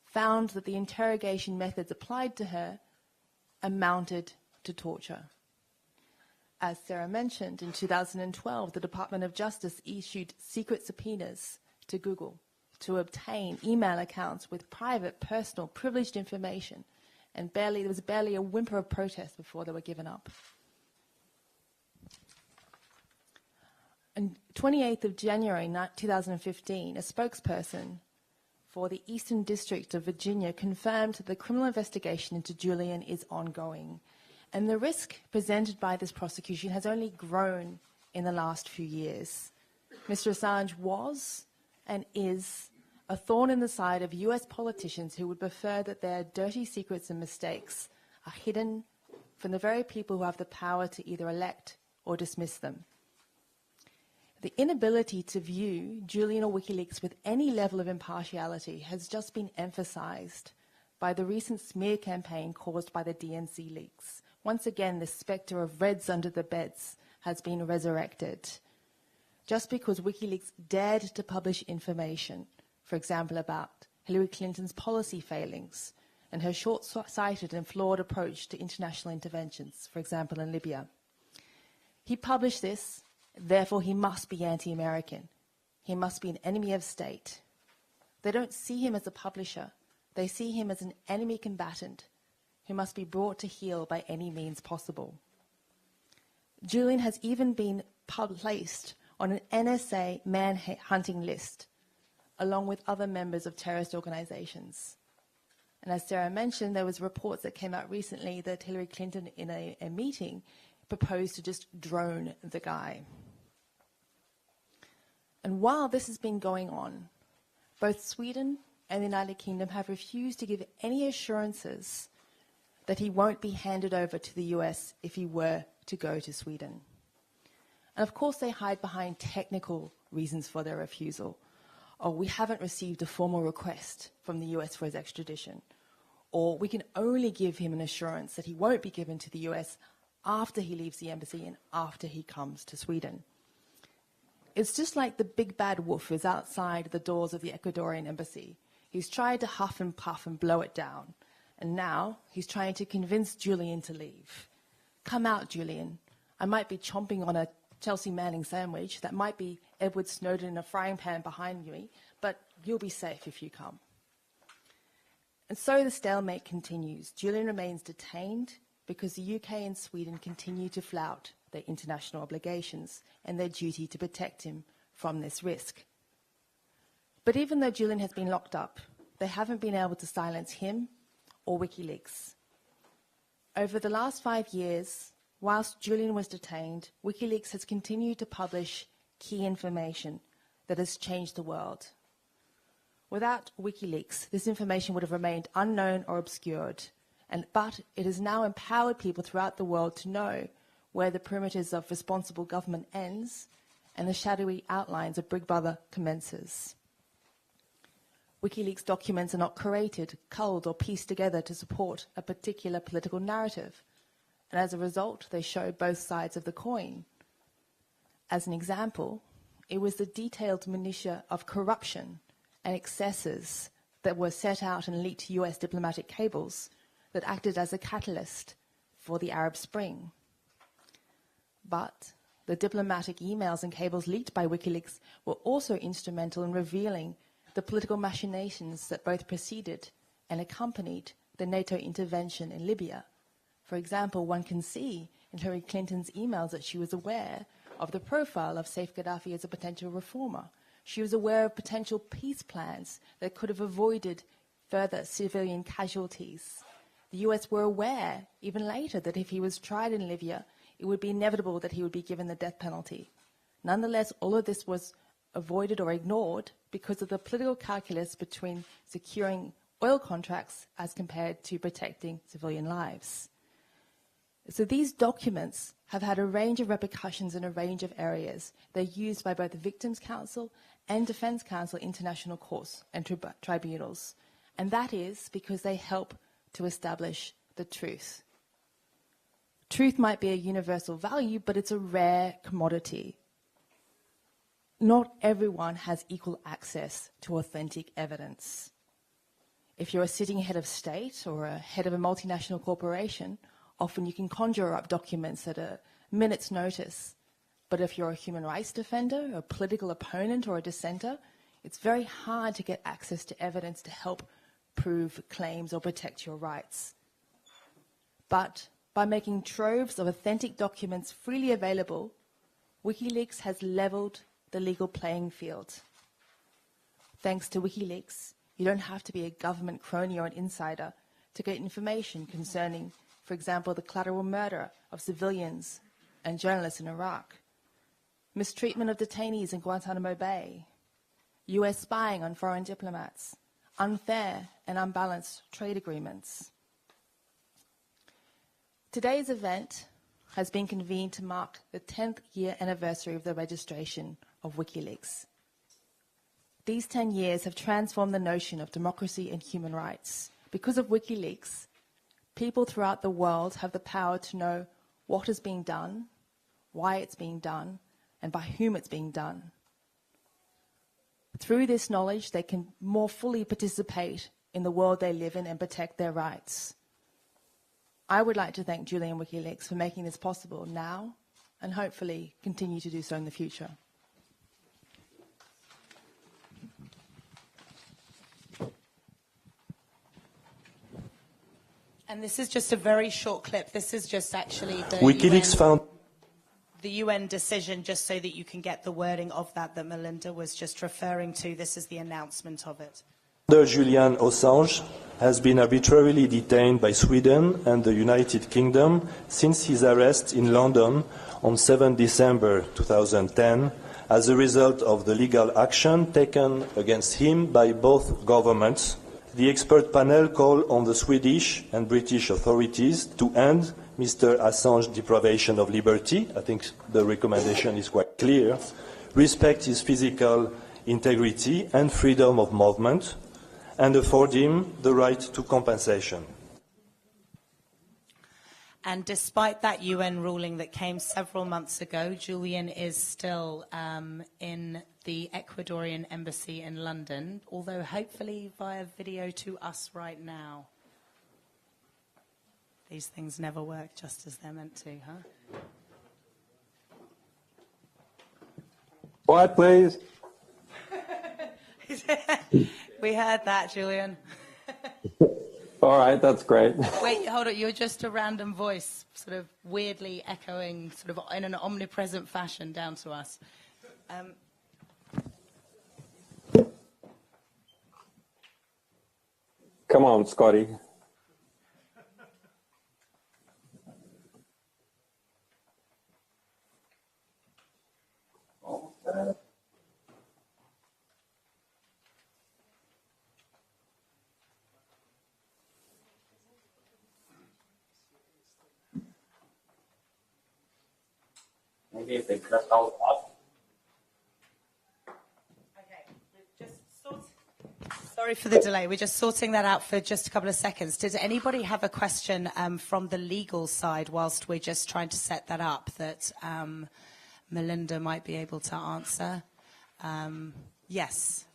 [SPEAKER 18] found that the interrogation methods applied to her amounted to torture. As Sarah mentioned, in 2012, the Department of Justice issued secret subpoenas to Google to obtain email accounts with private, personal, privileged information, and there was barely a whimper of protest before they were given up. On 28th of January 2015, a spokesperson for the Eastern District of Virginia confirmed that the criminal investigation into Julian is ongoing, and the risk presented by this prosecution has only grown in the last few years. Mr. Assange was and is a thorn in the side of US politicians who would prefer that their dirty secrets and mistakes are hidden from the very people who have the power to either elect or dismiss them. The inability to view Julian or WikiLeaks with any level of impartiality has just been emphasized by the recent smear campaign caused by the DNC leaks. Once again, the spectre of Reds under the beds has been resurrected. Just because WikiLeaks dared to publish information, for example, about Hillary Clinton's policy failings and her short-sighted and flawed approach to international interventions, for example, in Libya. He published this, therefore he must be anti-American. He must be an enemy of state. They don't see him as a publisher. They see him as an enemy combatant who must be brought to heel by any means possible. Julian has even been placed on an NSA man-hunting list, along with other members of terrorist organizations. And as Sarah mentioned, there was reports that came out recently that Hillary Clinton, in a meeting, proposed to just drone the guy. And while this has been going on, both Sweden and the United Kingdom have refused to give any assurances that he won't be handed over to the US if he were to go to Sweden. And of course, they hide behind technical reasons for their refusal. Or we haven't received a formal request from the US for his extradition. Or we can only give him an assurance that he won't be given to the US after he leaves the embassy and after he comes to Sweden. It's just like the big bad wolf is outside the doors of the Ecuadorian embassy. He's tried to huff and puff and blow it down. And now he's trying to convince Julian to leave. Come out, Julian. I might be chomping on a Chelsea Manning sandwich. That might be Edward Snowden in a frying pan behind me, but you'll be safe if you come. And so the stalemate continues. Julian remains detained because the UK and Sweden continue to flout their international obligations and their duty to protect him from this risk. But even though Julian has been locked up, they haven't been able to silence him or WikiLeaks. Over the last 5 years, whilst Julian was detained, WikiLeaks has continued to publish key information that has changed the world. Without WikiLeaks, this information would have remained unknown or obscured, but it has now empowered people throughout the world to know where the perimeters of responsible government ends and the shadowy outlines of Big Brother commences. WikiLeaks documents are not curated, culled, or pieced together to support a particular political narrative, and as a result, they show both sides of the coin. As an example, it was the detailed minutiae of corruption and excesses that were set out in leaked US diplomatic cables that acted as a catalyst for the Arab Spring. But the diplomatic emails and cables leaked by WikiLeaks were also instrumental in revealing the political machinations that both preceded and accompanied the NATO intervention in Libya. For example, one can see in Hillary Clinton's emails that she was aware of the profile of Saif Gaddafi as a potential reformer. She was aware of potential peace plans that could have avoided further civilian casualties. The US were aware, even later, that if he was tried in Libya, it would be inevitable that he would be given the death penalty. Nonetheless, all of this was avoided or ignored because of the political calculus between securing oil contracts as compared to protecting civilian lives. So these documents have had a range of repercussions in a range of areas. They're used by both the Victims' Council and Defense Council international courts and tribunals. And that is because they help to establish the truth. Truth might be a universal value, but it's a rare commodity. Not everyone has equal access to authentic evidence. If you're a sitting head of state or a head of a multinational corporation, often you can conjure up documents at a minute's notice. But if you're a human rights defender, a political opponent, or a dissenter, it's very hard to get access to evidence to help prove claims or protect your rights. But by making troves of authentic documents freely available, WikiLeaks has leveled the legal playing field. Thanks to WikiLeaks, you don't have to be a government crony or an insider to get information concerning, for example, the collateral murder of civilians and journalists in Iraq, mistreatment of detainees in Guantanamo Bay, US spying on foreign diplomats, unfair and unbalanced trade agreements. Today's event has been convened to mark the 10th year anniversary of the registration of WikiLeaks. These 10 years have transformed the notion of democracy and human rights Because of WikiLeaks, people throughout the world have the power to know what is being done, why it's being done, and by whom it's being done. Through this knowledge, they can more fully participate in the world they live in and protect their rights. I would like to thank Julian WikiLeaks for making this possible now and hopefully continue to do so in the future.
[SPEAKER 6] And this is just a very short clip. This is just actually the
[SPEAKER 19] WikiLeaks found
[SPEAKER 6] the UN decision, just so that you can get the wording of that Melinda was just referring to. This is the announcement of it.
[SPEAKER 19] Julian Assange has been arbitrarily detained by Sweden and the United Kingdom since his arrest in London on 7 December 2010 as a result of the legal action taken against him by both governments. The expert panel called on the Swedish and British authorities to end Mr. Assange's deprivation of liberty. I think the recommendation is quite clear. Respect his physical integrity and freedom of movement, and afford him the right to compensation.
[SPEAKER 6] And despite that UN ruling that came several months ago, Julian is still in the Ecuadorian embassy in London, although hopefully via video to us right now. These things never work just as they're meant to, huh?
[SPEAKER 19] Quiet, please.
[SPEAKER 6] We heard that, Julian.
[SPEAKER 19] All right, that's great.
[SPEAKER 6] Wait, hold on. You're just a random voice, sort of weirdly echoing, sort of in an omnipresent fashion down to us.
[SPEAKER 19] Come on, Scotty.
[SPEAKER 6] Maybe if they press all up. Okay, sorry for the delay. We're just sorting that out for just a couple of seconds. Does anybody have a question from the legal side whilst we're just trying to set that up that Melinda might be able to answer? Yes.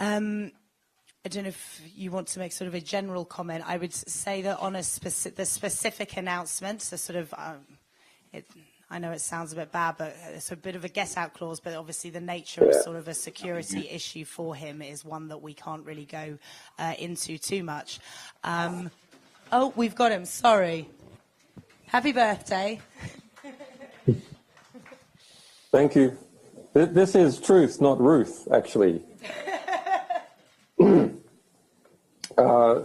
[SPEAKER 6] I don't know if you want to make sort of a general comment. I would say that on the specific announcements, the sort of, I know it sounds a bit bad, but it's a bit of a get-out clause, but obviously the nature of sort of a security issue for him is one that we can't really go into too much. Oh, we've got him. Sorry. Happy birthday.
[SPEAKER 19] Thank you. This is Truth, not Ruth, actually.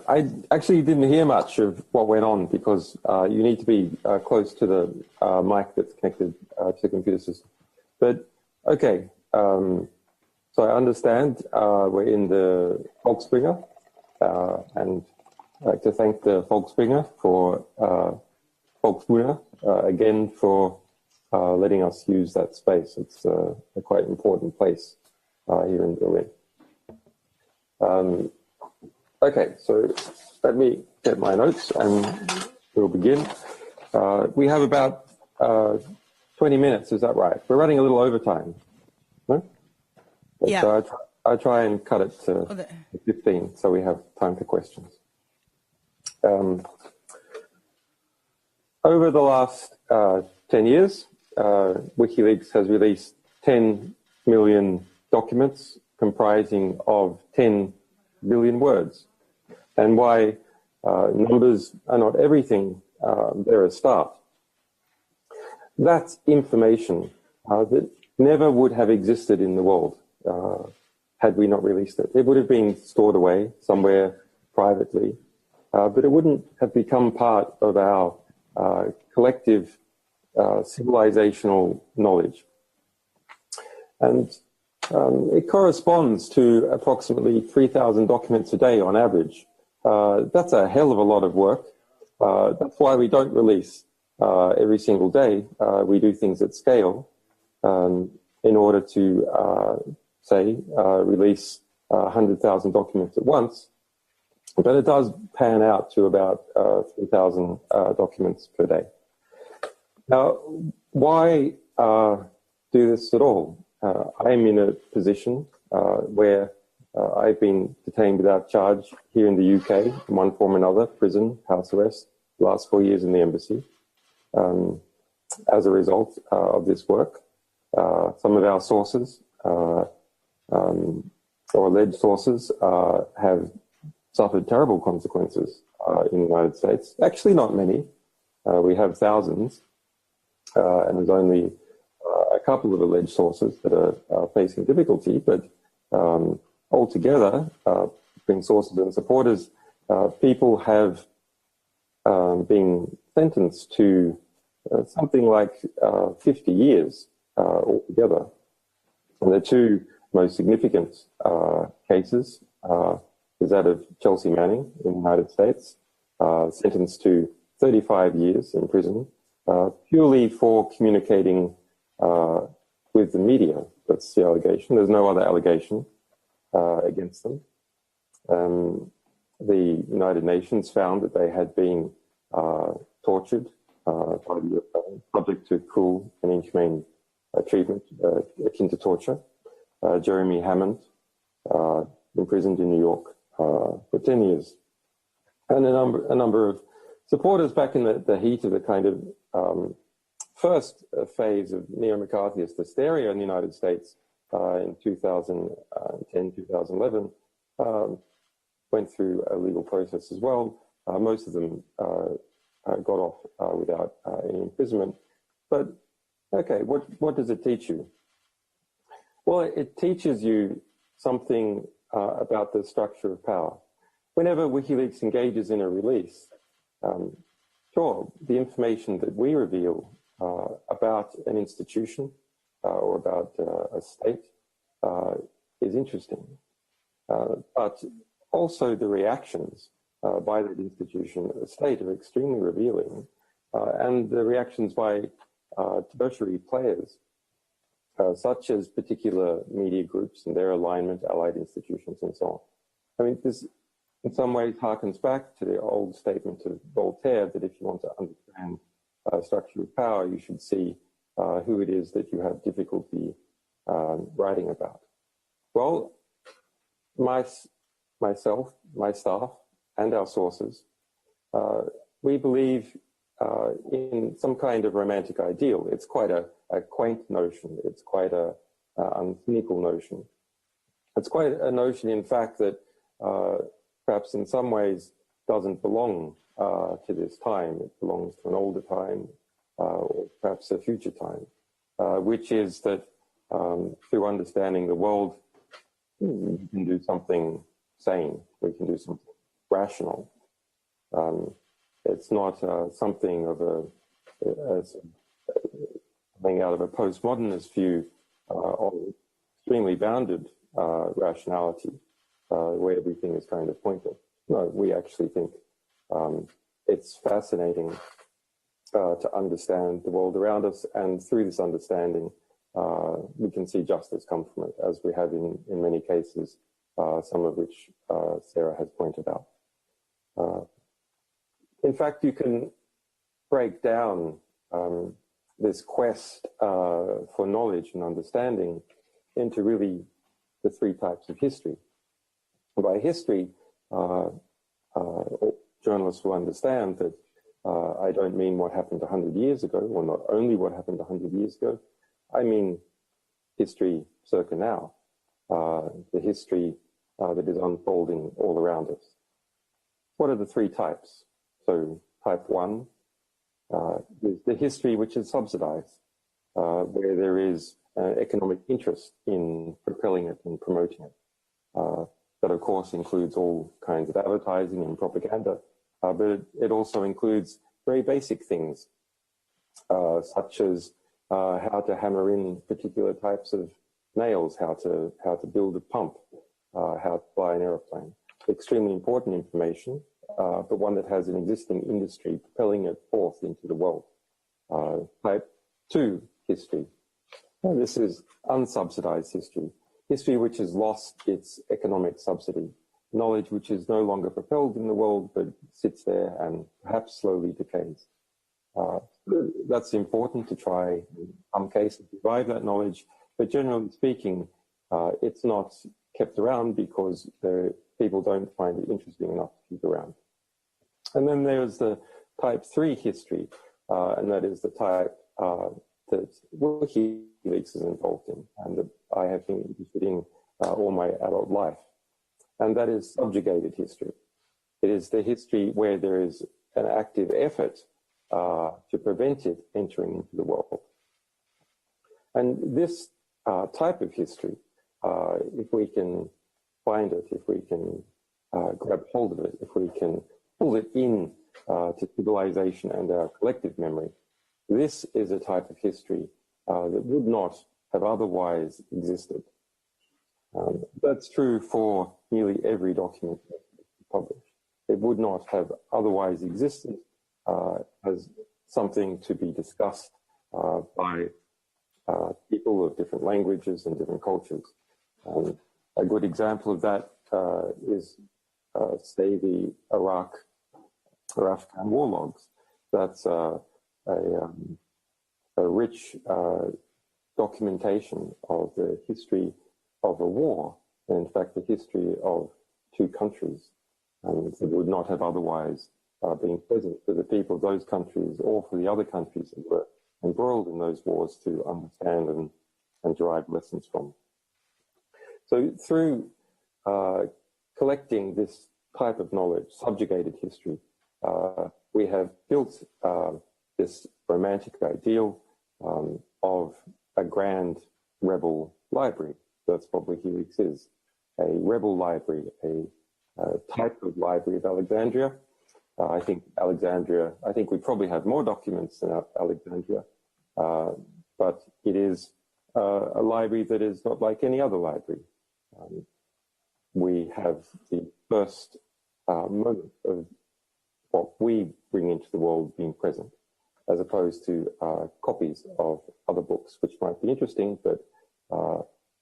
[SPEAKER 19] I actually didn't hear much of what went on because you need to be close to the mic that's connected to the computer system. But, okay, so I understand we're in the Volksbringer, and I'd like to thank the Volksbringer for Volksbringer again for letting us use that space. It's a quite important place here in Berlin. Okay, so let me get my notes and we'll begin. We have about 20 minutes, is that right? We're running a little overtime, no?
[SPEAKER 6] Yeah.
[SPEAKER 19] So I try and cut it to 15 so we have time for questions. Over the last 10 years, WikiLeaks has released 10 million documents comprising of 10 billion words. And why numbers are not everything, they're a start. That's information that never would have existed in the world had we not released it. It would have been stored away somewhere privately, but it wouldn't have become part of our collective civilizational knowledge. And it corresponds to approximately 3,000 documents a day on average. That's a hell of a lot of work,
[SPEAKER 4] That's why we don't release every single day. We do things at scale in order to, say, release 100,000 documents at once. But it does pan out to about 3,000 documents per day. Now, why do this at all? I'm in a position where I've been detained without charge here in the UK, in one form or another, prison, house arrest, the last 4 years in the embassy, as a result of this work. Some of our sources, or alleged sources, have suffered terrible consequences in the United States. Actually, not many. We have thousands, and there's only a couple of alleged sources that are facing difficulty, but altogether, between sources and supporters, people have been sentenced to something like 50 years altogether. And the two most significant cases is that of Chelsea Manning in the United States, sentenced to 35 years in prison, purely for communicating with the media. That's the allegation. There's no other allegation against them. The United Nations found that they had been tortured by the subject to cruel and inhumane treatment akin to torture. Jeremy Hammond, imprisoned in New York for 10 years. And a number of supporters back in the heat of the kind of first phase of neo-McCarthyist hysteria in the United States in 2010, 2011, went through a legal process as well. Most of them got off without any imprisonment. But, okay, what does it teach you? Well, it teaches you something about the structure of power. Whenever WikiLeaks engages in a release, sure, the information that we reveal about an institution or about a state is interesting. But also the reactions by that institution or state are extremely revealing. And the reactions by tertiary players, such as particular media groups and their alignment, allied institutions, and so on. I mean, this in some ways harkens back to the old statement of Voltaire that if you want to understand structure of power, you should see who it is that you have difficulty writing about. Well, myself, my staff, and our sources, we believe in some kind of romantic ideal. It's quite a quaint notion. It's quite a uncynical notion. It's quite a notion, in fact, that perhaps in some ways doesn't belong to this time. It belongs to an older time, or perhaps a future time, which is that through understanding the world, we can do something sane. We can do something rational. It's not something of something out of a postmodernist view of extremely bounded rationality, where everything is kind of pointed. No, we actually think it's fascinating to understand the world around us, and through this understanding, we can see justice come from it, as we have in many cases, some of which Sarah has pointed out. In fact, you can break down this quest for knowledge and understanding into really the three types of history. By history, journalists will understand that I don't mean what happened 100 years ago, or not only what happened 100 years ago. I mean history circa now, the history that is unfolding all around us. What are the three types? So type one is the history which is subsidized, where there is economic interest in propelling it and promoting it. That, of course, includes all kinds of advertising and propaganda, but it also includes very basic things, such as how to hammer in particular types of nails, how to build a pump, how to fly an airplane. Extremely important information, but one that has an existing industry propelling it forth into the world. Type 2 history. Now, this is unsubsidized history, history which has lost its economic subsidy, knowledge which is no longer propelled in the world but sits there and perhaps slowly decays. That's important to try, in some cases, to revive that knowledge, but generally speaking, it's not kept around because people don't find it interesting enough to keep around. And then there's the type 3 history, and that is the type that WikiLeaks is involved in and that I have been interested in all my adult life. And that is subjugated history. It is the history where there is an active effort to prevent it entering into the world. And this type of history, if we can find it, if we can grab hold of it, if we can pull it in to civilization and our collective memory, this is a type of history that would not have otherwise existed. That's true for nearly every document published. It would not have otherwise existed as something to be discussed by people of different languages and different cultures. A good example of that is, say, the Iraq or Afghan war logs. That's a rich documentation of the history of a war, and in fact the history of two countries, that would not have otherwise been present for the people of those countries or for the other countries that were embroiled in those wars to understand and derive lessons from. So through collecting this type of knowledge, subjugated history, we have built this romantic ideal of a grand rebel library. That's what WikiLeaks is, a rebel library, a type of library of Alexandria. I think we probably have more documents than Alexandria, but it is a library that is not like any other library. We have the first moment of what we bring into the world being present, as opposed to copies of other books, which might be interesting, but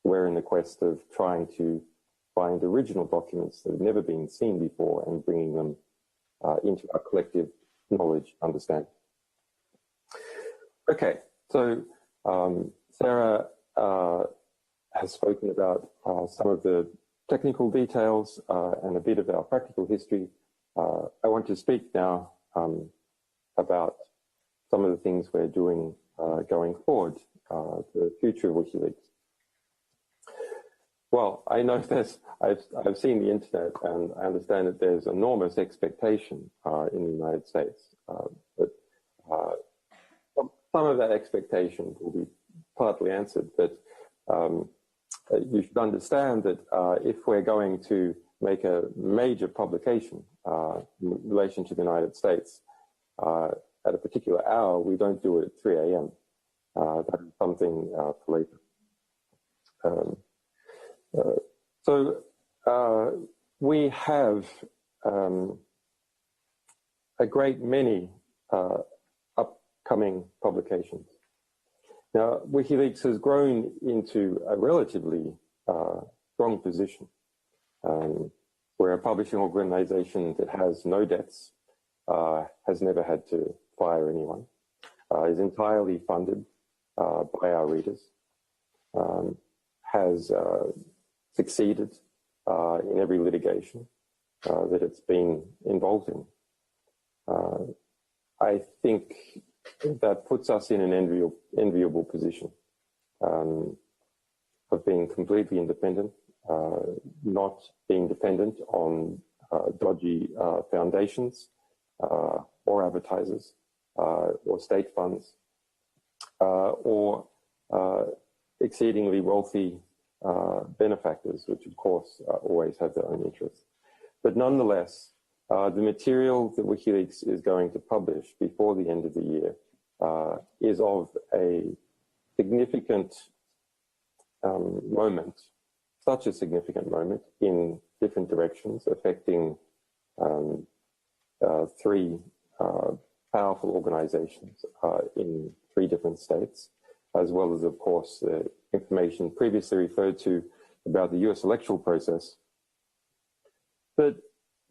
[SPEAKER 4] we're in the quest of trying to find original documents that have never been seen before and bringing them into our collective knowledge understanding. Okay, so Sarah has spoken about some of the technical details and a bit of our practical history. I want to speak now about some of the things we're doing going forward, the future of WikiLeaks. Well, I know I've seen the internet, and I understand that there's enormous expectation in the United States. But some of that expectation will be partly answered, but you should understand that if we're going to make a major publication in relation to the United States at a particular hour, we don't do it at 3 a.m. That is something for later. So we have a great many upcoming publications. Now, WikiLeaks has grown into a relatively strong position. We're a publishing organization that has no debts, has never had to fire anyone, is entirely funded by our readers, has succeeded in every litigation that it's been involved in. I think that puts us in an enviable position of being completely independent, not being dependent on dodgy foundations or advertisers or state funds or exceedingly wealthy benefactors, which of course always have their own interests. But nonetheless, the material that WikiLeaks is going to publish before the end of the year is of a significant moment, such a significant moment in different directions, affecting three powerful organizations in 3 different states, as well as, of course, the information previously referred to about the US electoral process. But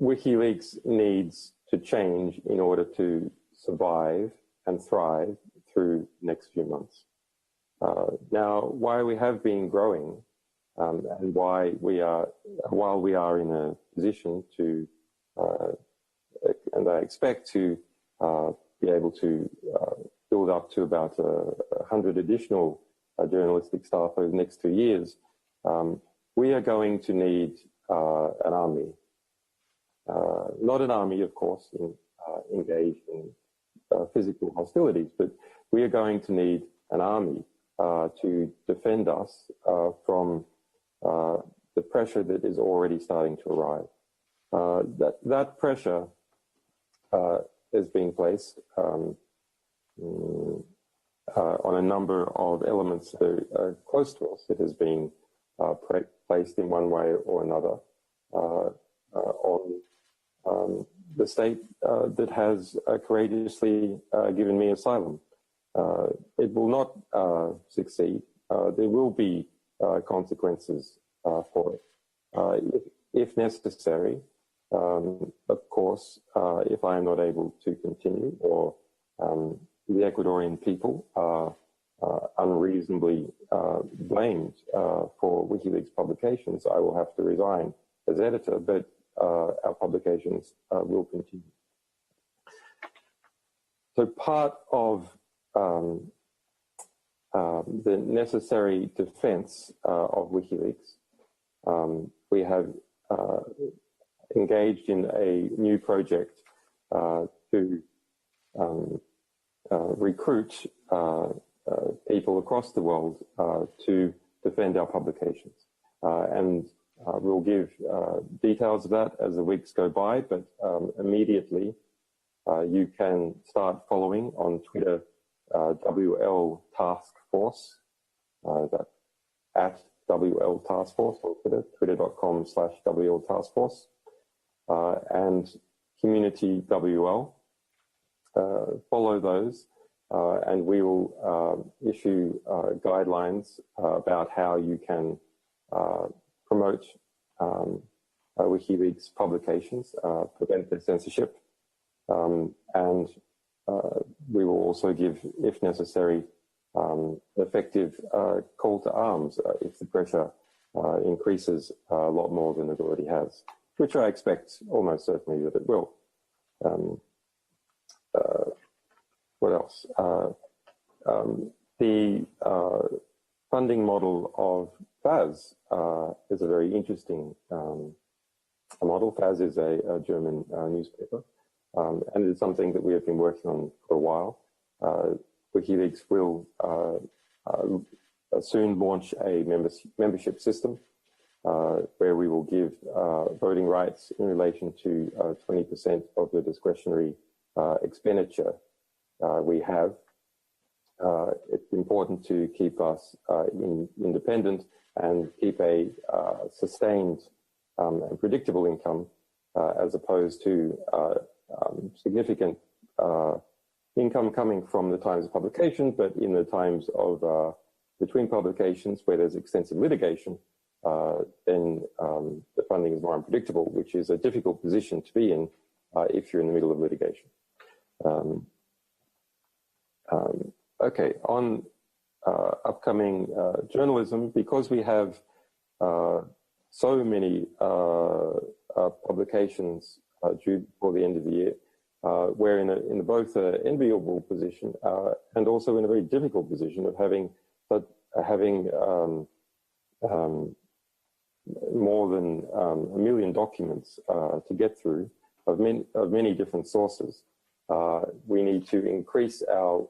[SPEAKER 4] WikiLeaks needs to change in order to survive and thrive through the next few months. Now, why we have been growing and while we are in a position to, and I expect to be able to build up to about 100 additional journalistic staff over the next 2 years, we are going to need an army. Not an army, of course, engaged in physical hostilities, but we are going to need an army to defend us from the pressure that is already starting to arrive. That pressure is being placed on a number of elements that are close to us. It has been placed in one way or another on the state that has courageously given me asylum. It will not succeed. There will be consequences for it, if necessary. Of course, if I am not able to continue, or the Ecuadorian people are unreasonably blamed for WikiLeaks publications, I will have to resign as editor, but our publications will continue. So part of the necessary defense of WikiLeaks, we have engaged in a new project to recruit people across the world to defend our publications. And we'll give details of that as the weeks go by, but immediately you can start following on Twitter WL Task Force, that at WL Task Force on Twitter, twitter.com/WL Task Force, and Community WL. Follow those, and we will issue guidelines about how you can promote WikiLeaks publications, prevent their censorship, and we will also give, if necessary, effective call to arms if the pressure increases a lot more than it already has, which I expect almost certainly that it will. What else? The funding model of FAS is a very interesting model. FAS is a German newspaper, and it's something that we have been working on for a while. WikiLeaks will soon launch a membership system where we will give voting rights in relation to 20% of the discretionary expenditure we have. It's important to keep us independent and keep a sustained and predictable income as opposed to significant income coming from the times of publication, but in the times of between publications where there's extensive litigation, then the funding is more unpredictable, which is a difficult position to be in if you're in the middle of litigation. Okay, on upcoming journalism, because we have so many publications due before the end of the year, we're in both an enviable position and also in a very difficult position of having more than 1 million documents to get through of many different sources. We need to increase our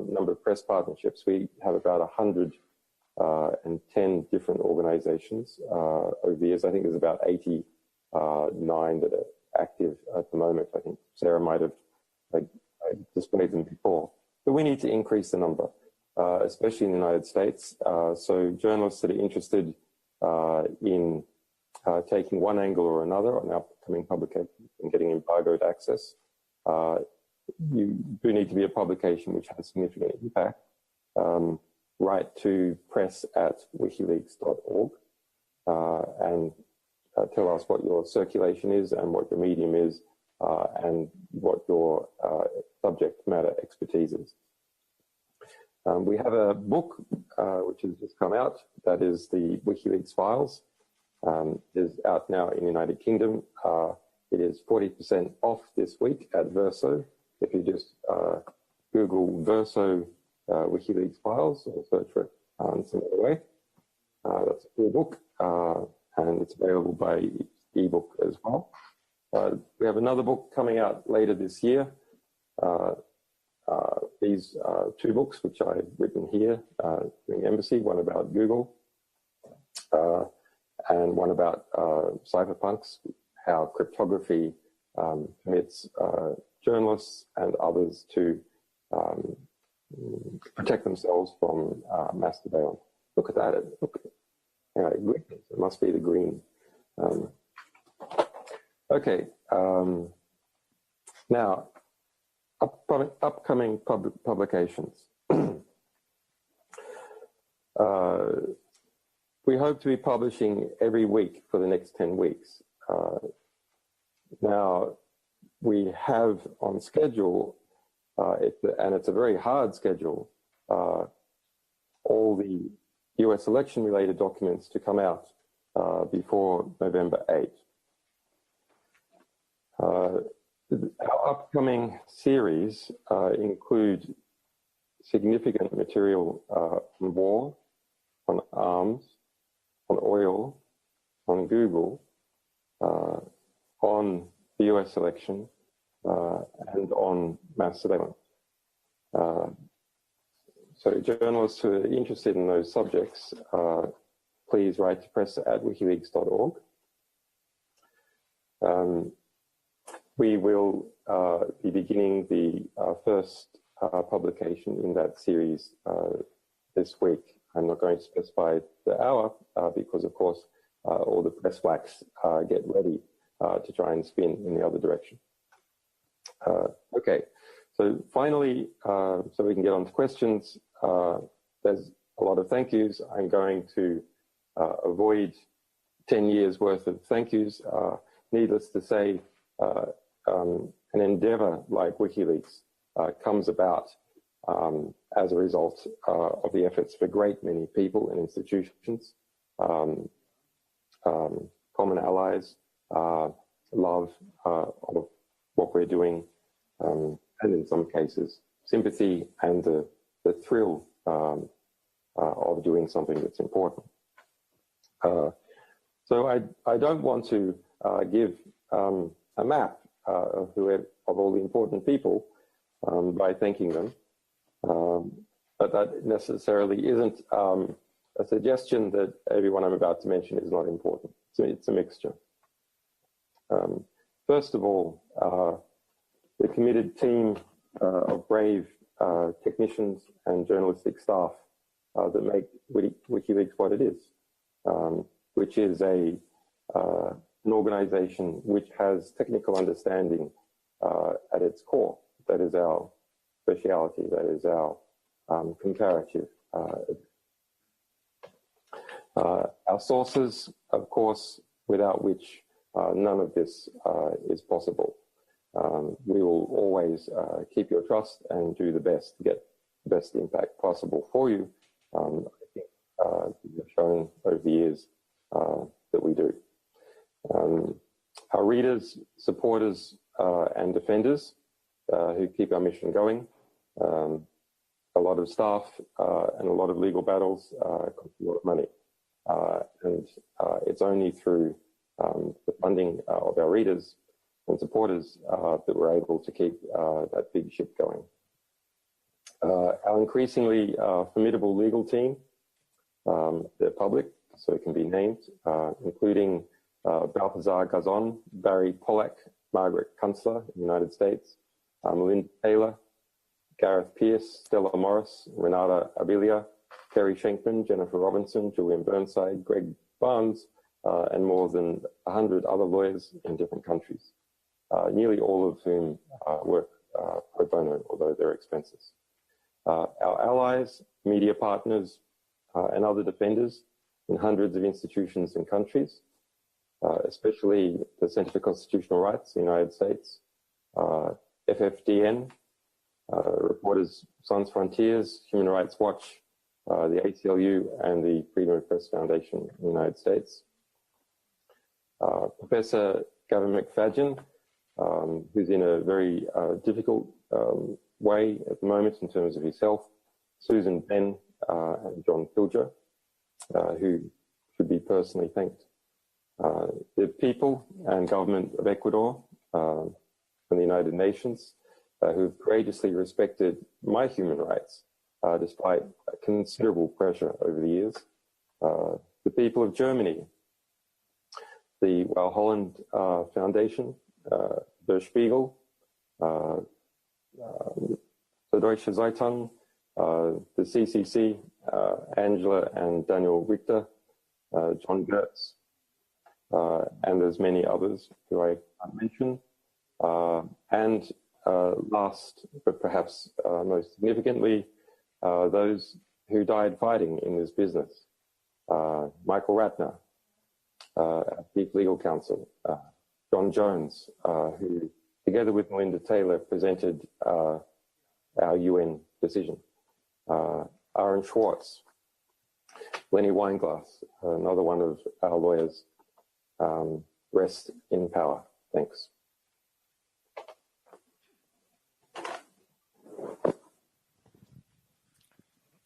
[SPEAKER 4] number of press partnerships. We have about 110 different organizations over the years. I think there's about 89 that are active at the moment. I think Sarah might have displayed them before. But we need to increase the number, especially in the United States. So journalists that are interested in taking one angle or another on upcoming publications and getting embargoed access you do need to be a publication which has significant impact. Write to press@wikileaks.org and tell us what your circulation is and what your medium is and what your subject matter expertise is. We have a book which has just come out, that is the WikiLeaks Files. It is out now in the United Kingdom. It is 40% off this week at Verso. If you just Google Verso WikiLeaks Files or search for it some other way. That's a cool book, and it's available by ebook as well. We have another book coming out later this year. These two books, which I've written here during the embassy, one about Google and one about cypherpunks, how cryptography permits journalists and others to protect themselves from mass surveillance. Look at that. Anyway, it must be the green. Okay. Now, upcoming publications. We hope to be publishing every week for the next 10 weeks. Now, we have on schedule, and it's a very hard schedule, all the US election-related documents to come out before November 8th. Our upcoming series include significant material on war, on arms, on oil, on Google, on the US election, and on mass surveillance. So journalists who are interested in those subjects, please write to press@wikileaks.org. We will be beginning the first publication in that series this week. I'm not going to specify the hour because, of course, all the press whacks get ready to try and spin in the other direction. Okay, so finally, so we can get on to questions, there's a lot of thank yous. I'm going to avoid 10 years worth of thank yous. Needless to say, an endeavor like WikiLeaks comes about as a result of the efforts of a great many people and institutions, common allies, love of what we're doing, and in some cases, sympathy and the thrill of doing something that's important. So I don't want to give a map of all the important people by thanking them, but that necessarily isn't a suggestion that everyone I'm about to mention is not important. So it's a mixture. First of all, the committed team of brave technicians and journalistic staff that make WikiLeaks what it is, which is an organization which has technical understanding at its core. That is our speciality. That is our comparative. Our sources, of course, without which none of this is possible. We will always keep your trust and do the best to get the best impact possible for you. I think we've shown over the years that we do. Our readers, supporters, and defenders who keep our mission going. A lot of staff and a lot of legal battles cost a lot of money. And it's only through the funding of our readers and supporters that we're able to keep that big ship going. Our increasingly formidable legal team, they're public, so it can be named, including Balthazar Gazon, Barry Pollack, Margaret Kunstler in the United States, Melinda Taylor, Gareth Pierce, Stella Morris, Renata Abilia, Kerry Schenkman, Jennifer Robinson, Julian Burnside, Greg Barnes, and more than 100 other lawyers in different countries. nearly all of whom work pro bono, although they're expenses. Our allies, media partners, and other defenders in hundreds of institutions and countries, especially the Center for Constitutional Rights in the United States, FFDN, Reporters Sans Frontiers, Human Rights Watch, the ACLU, and the Freedom of Press Foundation in the United States. Professor Gavin McFadden, who's in a very difficult way at the moment in terms of his health, Susan Ben, and John Pilger, who should be personally thanked. The people and government of Ecuador, from the United Nations, who've courageously respected my human rights despite considerable pressure over the years. The people of Germany, the Holland Foundation, Der Spiegel, the Deutsche Zeitung, the CCC, Angela and Daniel Richter, John Gertz, and there's many others who I can't mention. And last, but perhaps most significantly, those who died fighting in this business. Michael Ratner, Chief Legal Counsel, John Jones, who together with Melinda Taylor presented our UN decision. Aaron Schwartz, Lenny Weinglass, another one of our lawyers. Rest in power. Thanks.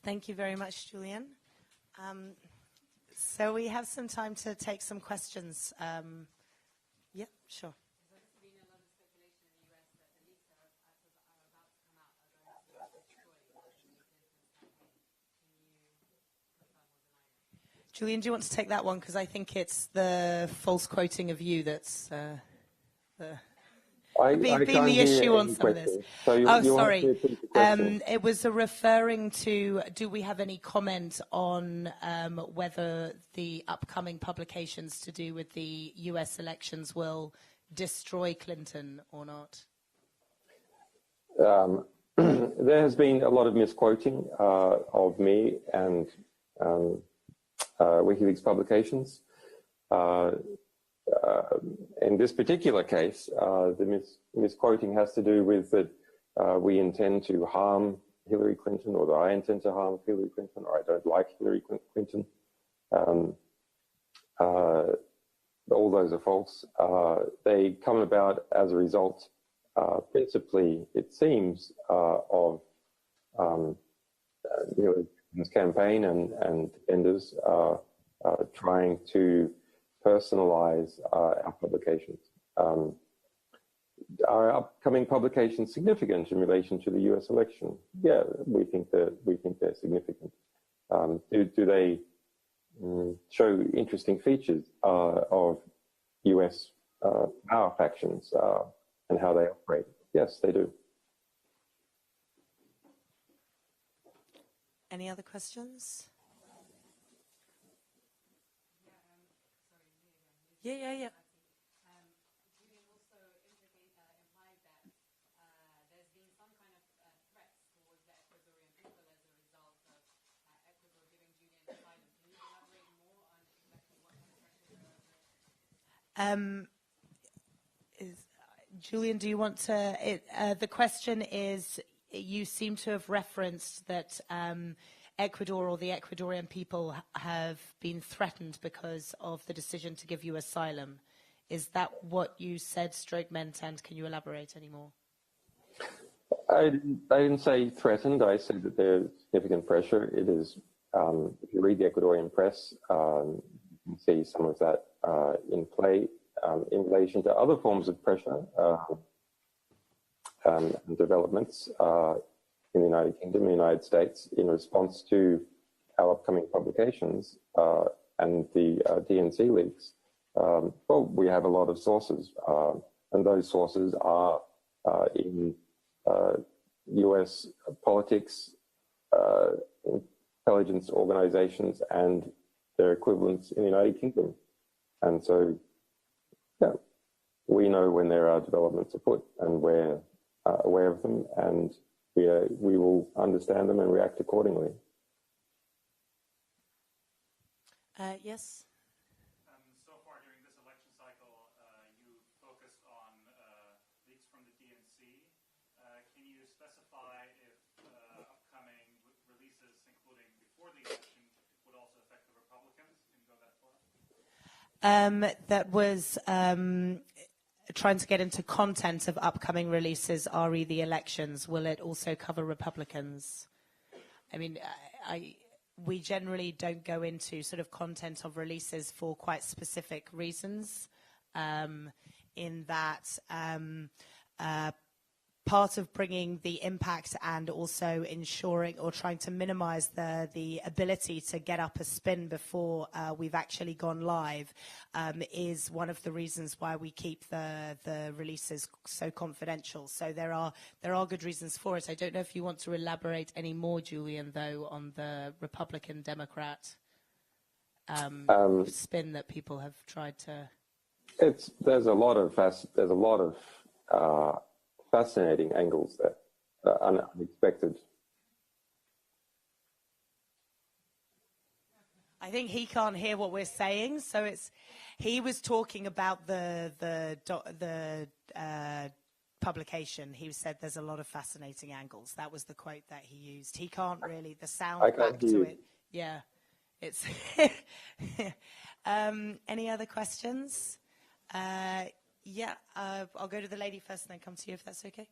[SPEAKER 6] Thank you very much, Julian. So we have some time to take some questions. Yeah, sure. Julian, do you want to take that one? Because I think it's the false quoting of you that's been the issue on some of this.
[SPEAKER 4] So
[SPEAKER 6] sorry. It was referring to, do we have any comment on whether the upcoming publications to do with the US elections will destroy Clinton or not?
[SPEAKER 4] There has been a lot of misquoting of me and WikiLeaks publications. In this particular case, the misquoting has to do with that we intend to harm Hillary Clinton, or that I intend to harm Hillary Clinton, or I don't like Hillary Clinton. All those are false. They come about as a result, principally, it seems, of Clinton's campaign and defenders trying to personalize our publications. Are upcoming publications significant in relation to the U.S. election? Yeah, we think they're significant. Do they show interesting features of U.S. power factions and how they operate? Yes, they do.
[SPEAKER 6] Any other questions? Yeah.
[SPEAKER 9] Julian also implied that there's been some kind of threats towards the Ecuadorian people as a result of Ecuador giving Julian asylum. Can you elaborate more on exactly what kind of pressures are under?
[SPEAKER 6] Julian, do you want to? The question is, you seem to have referenced that Ecuador or the Ecuadorian people have been threatened because of the decision to give you asylum. Is that what you said, stroke meant, and can you elaborate any more?
[SPEAKER 4] I didn't say threatened. I said that there's significant pressure. It is, if you read the Ecuadorian press, you can see some of that in play in relation to other forms of pressure and developments in the United Kingdom, the United States, in response to our upcoming publications and the DNC leaks. Well, we have a lot of sources, and those sources are in US politics, intelligence organizations, and their equivalents in the United Kingdom. And so, yeah, we know when there are developments afoot, and we're aware of them, and we will understand them and react accordingly.
[SPEAKER 6] Yes.
[SPEAKER 20] So far during this election cycle, you focused on leaks from the DNC. Can you specify if upcoming releases, including before the election, would also affect the Republicans? Can you go that far?
[SPEAKER 6] That was trying to get into content of upcoming releases, re the elections. Will it also cover Republicans? I mean, we generally don't go into sort of content of releases for quite specific reasons, in that part of bringing the impact and also ensuring or trying to minimize the ability to get up a spin before we've actually gone live is one of the reasons why we keep the releases so confidential. So there are good reasons for it. I don't know if you want to elaborate any more, Julian, though, on the Republican-Democrat spin that people have tried to.
[SPEAKER 4] There's a lot of fascinating angles there, unexpected.
[SPEAKER 6] I think he can't hear what we're saying, so he was talking about the publication. He said there's a lot of fascinating angles. That was the quote that he used. He can't really the sound back to it. Yeah, it's. Any other questions? Yeah, I'll go to the lady first and then come to you if that's okay.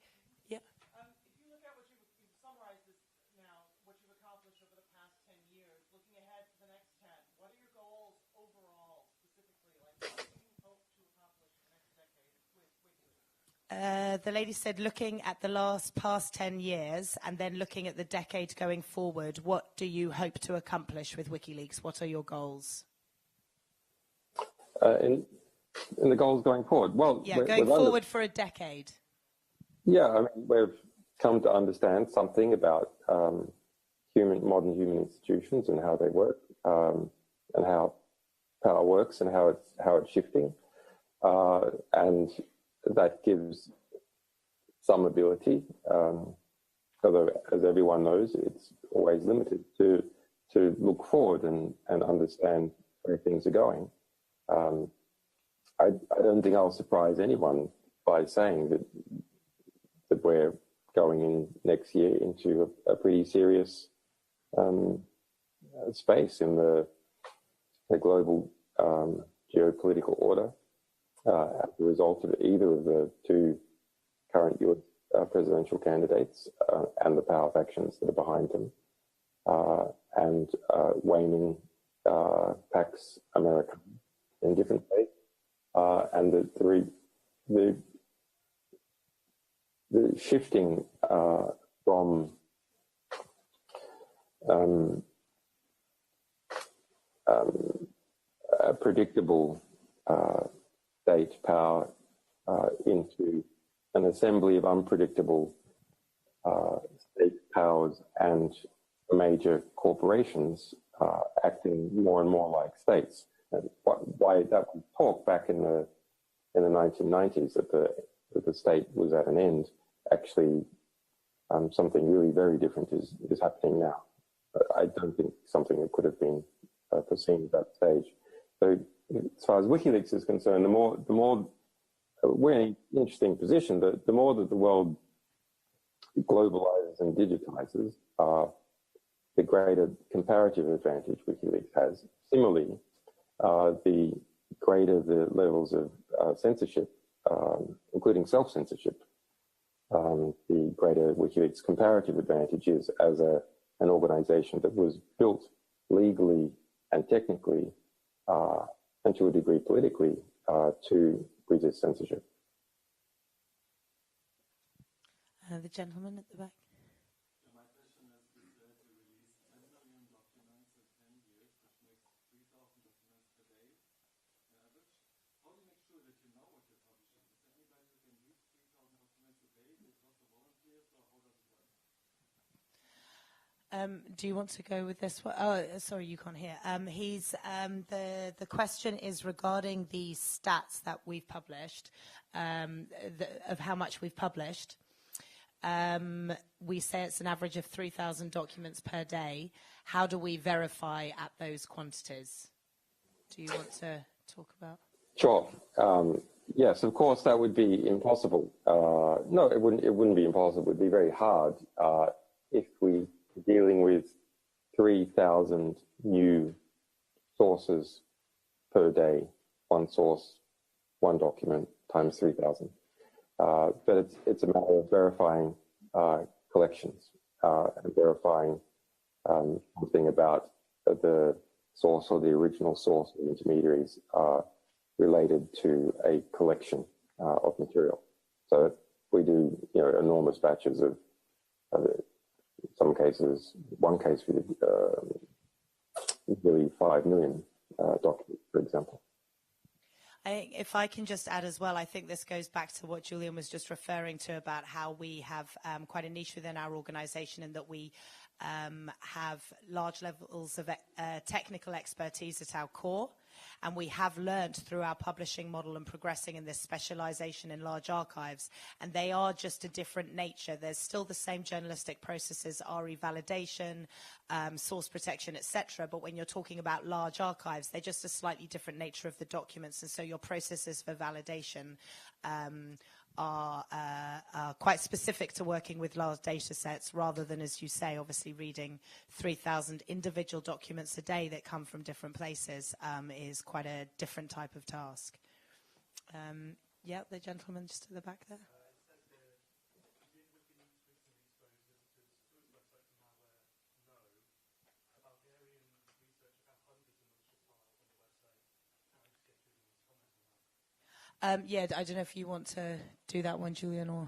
[SPEAKER 6] Yeah.
[SPEAKER 21] If you look at what you've summarized this now, what you've accomplished over the past 10 years, looking ahead to the next 10, what are your goals overall, specifically? Like, what do you hope to accomplish in the next decade with WikiLeaks?
[SPEAKER 6] The lady said, looking at the past 10 years and then looking at the decade going forward, what do you hope to accomplish with WikiLeaks? What are your goals?
[SPEAKER 4] In the goals going forward? Well,
[SPEAKER 6] yeah, going forward for a decade.
[SPEAKER 4] Yeah, I mean, we've come to understand something about modern human institutions and how they work, and how power works and how it's shifting, and that gives some ability. Although, as everyone knows, it's always limited to look forward and understand where things are going. I don't think I'll surprise anyone by saying that we're going in next year into a pretty serious space in the global geopolitical order as a result of either of the two current US presidential candidates and the power factions that are behind them, and waning Pax America in different ways. And the shifting from a predictable state power into an assembly of unpredictable state powers and major corporations acting more and more like states. And why that was talk back in the 1990s that the state was at an end. Actually, something really very different is happening now. I don't think something that could have been foreseen at that stage. So, as far as WikiLeaks is concerned, the more we're in an interesting position. The more that the world globalizes and digitizes, the greater comparative advantage WikiLeaks has. Similarly, the greater the levels of censorship, including self-censorship, the greater WikiLeaks' comparative advantage is as an organization that was built legally and technically, and to a degree politically, to resist censorship.
[SPEAKER 6] The gentleman at the back. Do you want to go with this one? Oh, sorry, you can't hear. The question is regarding the stats that we've published, of how much we've published. We say it's an average of 3,000 documents per day. How do we verify at those quantities? Do you want to talk about?
[SPEAKER 4] Sure. Yes, of course, that would be impossible. No, it wouldn't be impossible. It would be very hard if we were dealing with 3,000 new sources per day, one source, one document times 3,000. But it's a matter of verifying collections and verifying something about the source or the original source of intermediaries related to a collection of material. So we do, enormous batches of in some cases, one case we did nearly 5 million documents, for example.
[SPEAKER 6] If I can just add as well, I think this goes back to what Julian was just referring to about how we have quite a niche within our organization in that we have large levels of technical expertise at our core. And we have learned through our publishing model and progressing in this specialization in large archives. And they are just a different nature. There's still the same journalistic processes, RE validation, source protection, etc. But when you're talking about large archives, they're just a slightly different nature of the documents. And so your processes for validation are quite specific to working with large data sets rather than, as you say, obviously reading 3,000 individual documents a day that come from different places is quite a different type of task. Yeah, the gentleman just at the back there. Yeah, I don't know if you want to do that one, Julian, or...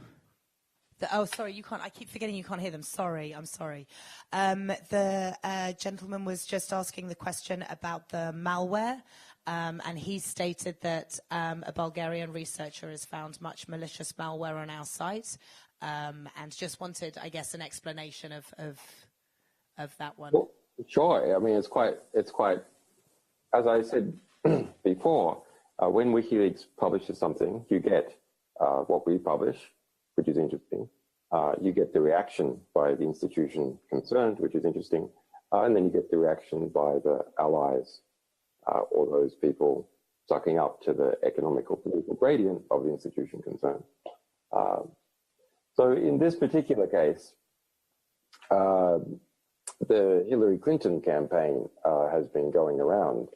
[SPEAKER 6] oh, sorry, you can't. I keep forgetting you can't hear them. Sorry, I'm sorry. The gentleman was just asking the question about the malware, and he stated that a Bulgarian researcher has found much malicious malware on our site, and just wanted, I guess, an explanation of that one.
[SPEAKER 4] Well, sure. I mean, it's quite. As I said before. When WikiLeaks publishes something, you get what we publish, which is interesting. You get the reaction by the institution concerned, which is interesting. And then you get the reaction by the allies or those people sucking up to the economic or political gradient of the institution concerned. So in this particular case, the Hillary Clinton campaign has been going around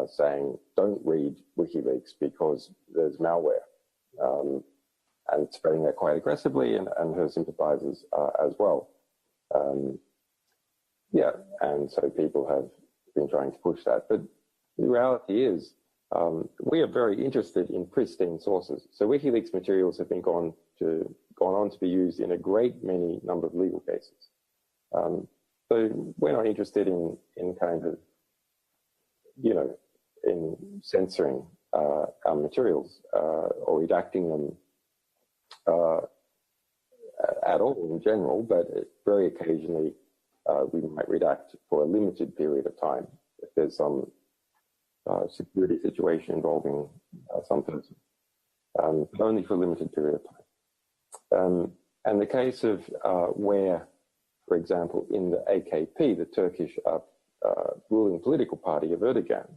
[SPEAKER 4] saying, don't read WikiLeaks because there's malware, and spreading that quite aggressively, and her sympathizers as well. Yeah, and so people have been trying to push that. But the reality is, we are very interested in pristine sources. So WikiLeaks materials have been gone on to be used in a great many number of legal cases. So we're not interested in kind of, in censoring our materials or redacting them at all in general, but very occasionally we might redact for a limited period of time if there's some security situation involving some person, but only for a limited period of time. And the case of where, for example, in the AKP, the Turkish ruling political party of Erdogan,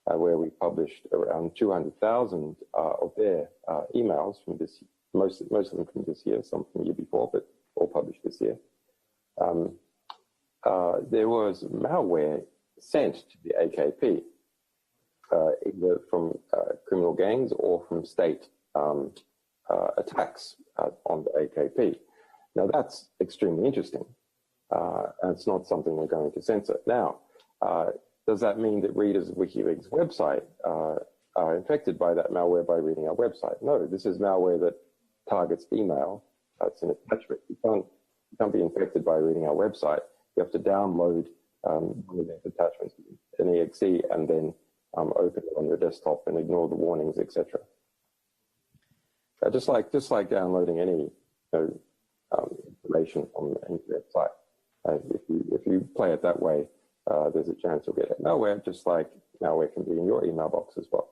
[SPEAKER 4] where we published around 200,000 of their emails from this, most of them from this year, some from the year before, but all published this year. There was malware sent to the AKP, either from criminal gangs or from state attacks on the AKP. Now that's extremely interesting. And it's not something we're going to censor. Now, does that mean that readers of WikiLeaks' website are infected by that malware by reading our website? No, this is malware that targets email. It's an attachment. You can't be infected by reading our website. You have to download one of these attachments, an exe, and then open it on your desktop and ignore the warnings, etc. Just like downloading any information on the internet site. If you play it that way, there's a chance you'll get malware, just like malware can be in your email box as well.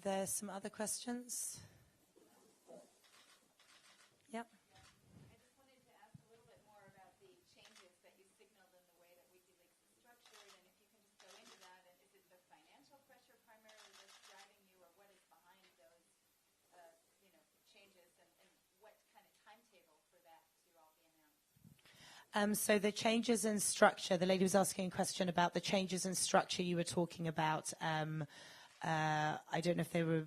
[SPEAKER 6] There's some other questions. Yep. So the changes in structure, the lady was asking a question about the changes in structure you were talking about. I don't know if they were,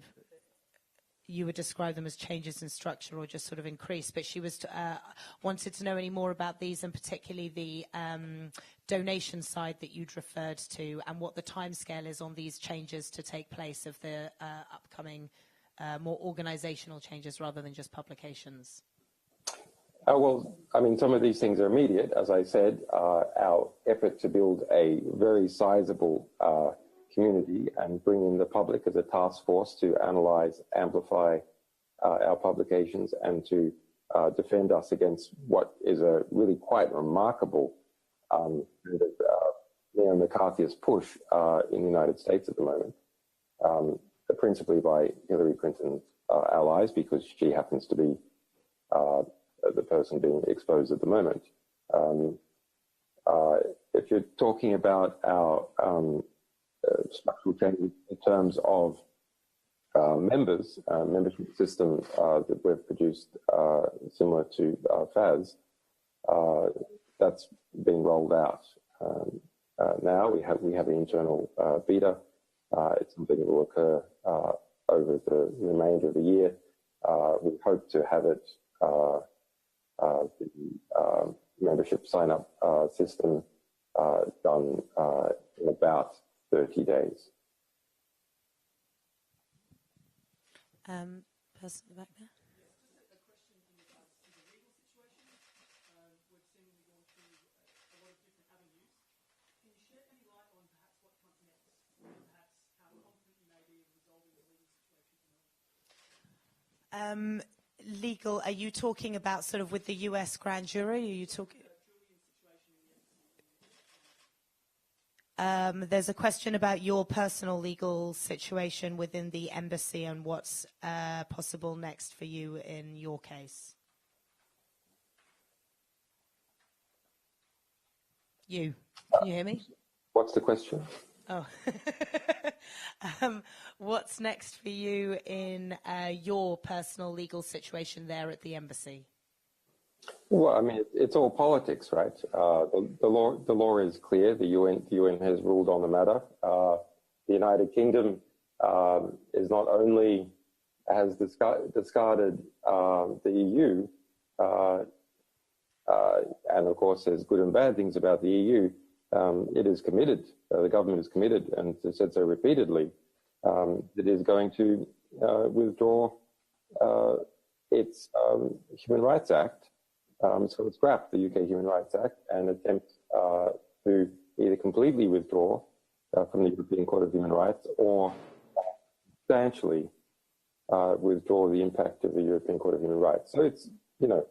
[SPEAKER 6] you would describe them as changes in structure or just sort of increase, but she was wanted to know any more about these, and particularly the donation side that you'd referred to, and what the timescale is on these changes to take place of the upcoming more organizational changes rather than just publications.
[SPEAKER 4] Well, I mean, some of these things are immediate. As I said, our effort to build a very sizable community and bring in the public as a task force to analyze, amplify our publications and to defend us against what is a really quite remarkable neo-McCarthyist push in the United States at the moment, principally by Hillary Clinton's allies, because she happens to be the person being exposed at the moment. If you're talking about our structural changes in terms of membership system that we've produced similar to FAS, that's being rolled out now. We have an internal beta. It's something that will occur over the remainder of the year. We hope to have it the membership sign-up system done in about 30 days.
[SPEAKER 6] Person back there. Legal, are you talking about sort of with the US grand jury? Are you talking? There's a question about your personal legal situation within the embassy and what's possible next for you in your case. Can you hear me?
[SPEAKER 4] What's the question?
[SPEAKER 6] Oh. What's next for you in your personal legal situation there at the embassy?
[SPEAKER 4] Well, I mean, it's all politics, right? The law is clear. The UN has ruled on the matter. The United Kingdom is not only has discarded the EU, and of course there's good and bad things about the EU. It is committed. The government is committed, and has said so repeatedly. It is going to withdraw its Human Rights Act. So it's scrap the UK Human Rights Act and attempt to either completely withdraw from the European Court of Human Rights or substantially withdraw the impact of the European Court of Human Rights. So it's, you know,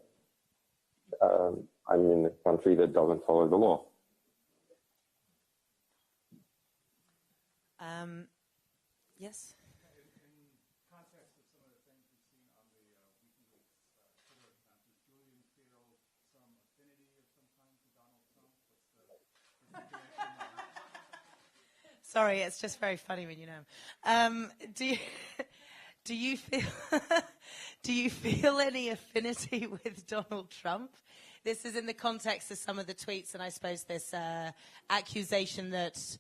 [SPEAKER 4] I'm in a country that doesn't follow the law.
[SPEAKER 6] Yes?
[SPEAKER 1] In context of some of the things we've seen on the WikiLeaks Twitter account, does Julian feel some affinity of some kind to Donald Trump? What's the connection?
[SPEAKER 6] Sorry, it's just very funny when you know. Do you feel any affinity with Donald Trump? This is in the context of some of the tweets, and I suppose this accusation that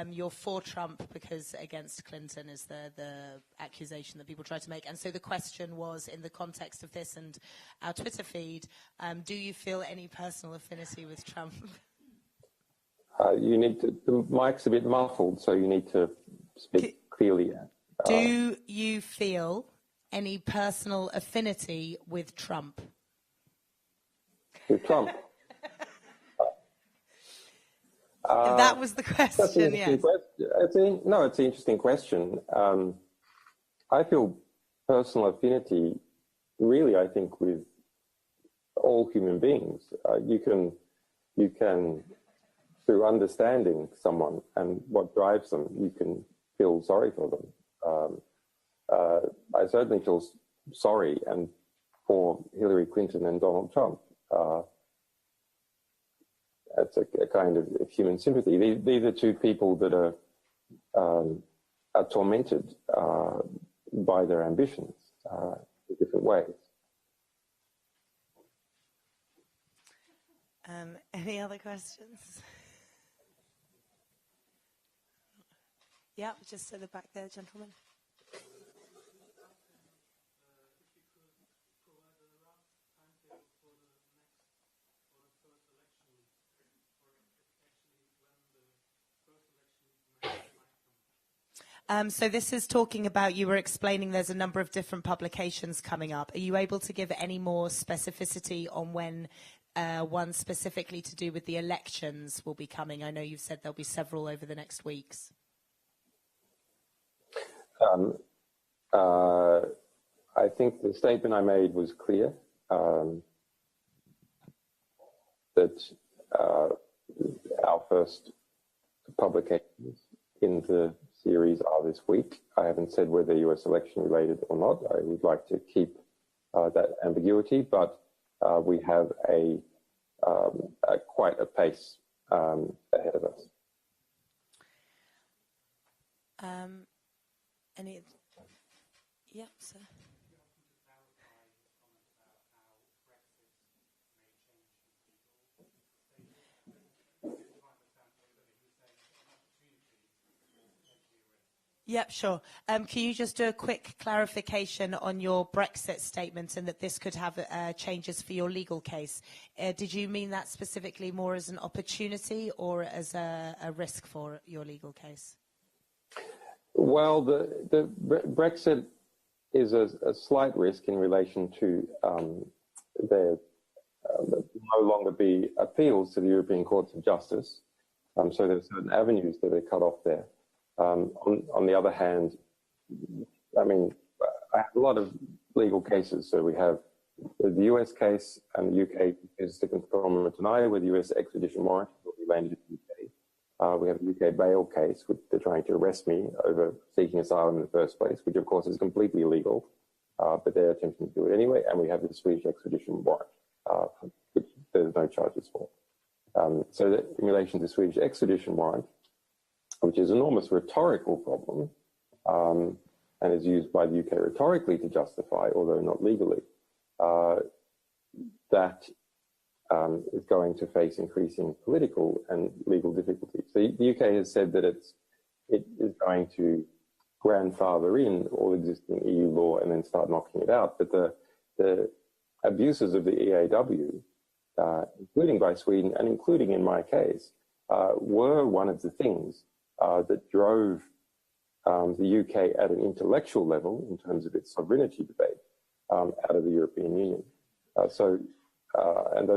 [SPEAKER 6] you're for Trump because against Clinton is the accusation that people try to make. And so the question was, in the context of this and our Twitter feed, do you feel any personal affinity with Trump?
[SPEAKER 4] You need to, the mic's a bit muffled, so you need to speak clearly.
[SPEAKER 6] Do you feel any personal affinity with Trump?
[SPEAKER 4] With Trump?
[SPEAKER 6] That was the question, yes.
[SPEAKER 4] It's an interesting question. I feel personal affinity really, I think, with all human beings. You can, through understanding someone and what drives them, you can feel sorry for them. I certainly feel sorry and for Hillary Clinton and Donald Trump. That's a kind of human sympathy. These are two people that are tormented by their ambitions in different ways.
[SPEAKER 6] Any other questions? Yeah, just at the back there, gentlemen. So this is talking about, you were explaining there's a number of different publications coming up. Are you able to give any more specificity on when one specifically to do with the elections will be coming? I know you've said there'll be several over the next weeks.
[SPEAKER 4] I think the statement I made was clear, that our first publications in the series are this week. I haven't said whether US election related or not. I would like to keep that ambiguity, but we have quite a pace ahead of us.
[SPEAKER 6] Any? Yeah, sir. Yep, sure. Can you just do a quick clarification on your Brexit statement and that this could have changes for your legal case? Did you mean that specifically more as an opportunity or as a risk for your legal case?
[SPEAKER 4] Well, the Brexit is a slight risk in relation to there will no longer be appeals to the European Courts of Justice. So there are certain avenues that are cut off there. On the other hand, I mean, I have a lot of legal cases. So we have the US case, and the UK is to confirm and deny with US extradition warrant will be landed in the UK. We have a UK bail case, which they're trying to arrest me over seeking asylum in the first place, which of course is completely illegal, but they're attempting to do it anyway. And we have the Swedish extradition warrant, which there's no charges for. So that in relation to the Swedish extradition warrant, which is an enormous rhetorical problem, and is used by the UK rhetorically to justify, although not legally, that is going to face increasing political and legal difficulties. The UK has said that it is going to grandfather in all existing EU law and then start knocking it out. But the abuses of the EAW, including by Sweden and including in my case, were one of the things that drove the UK at an intellectual level in terms of its sovereignty debate out of the European Union. And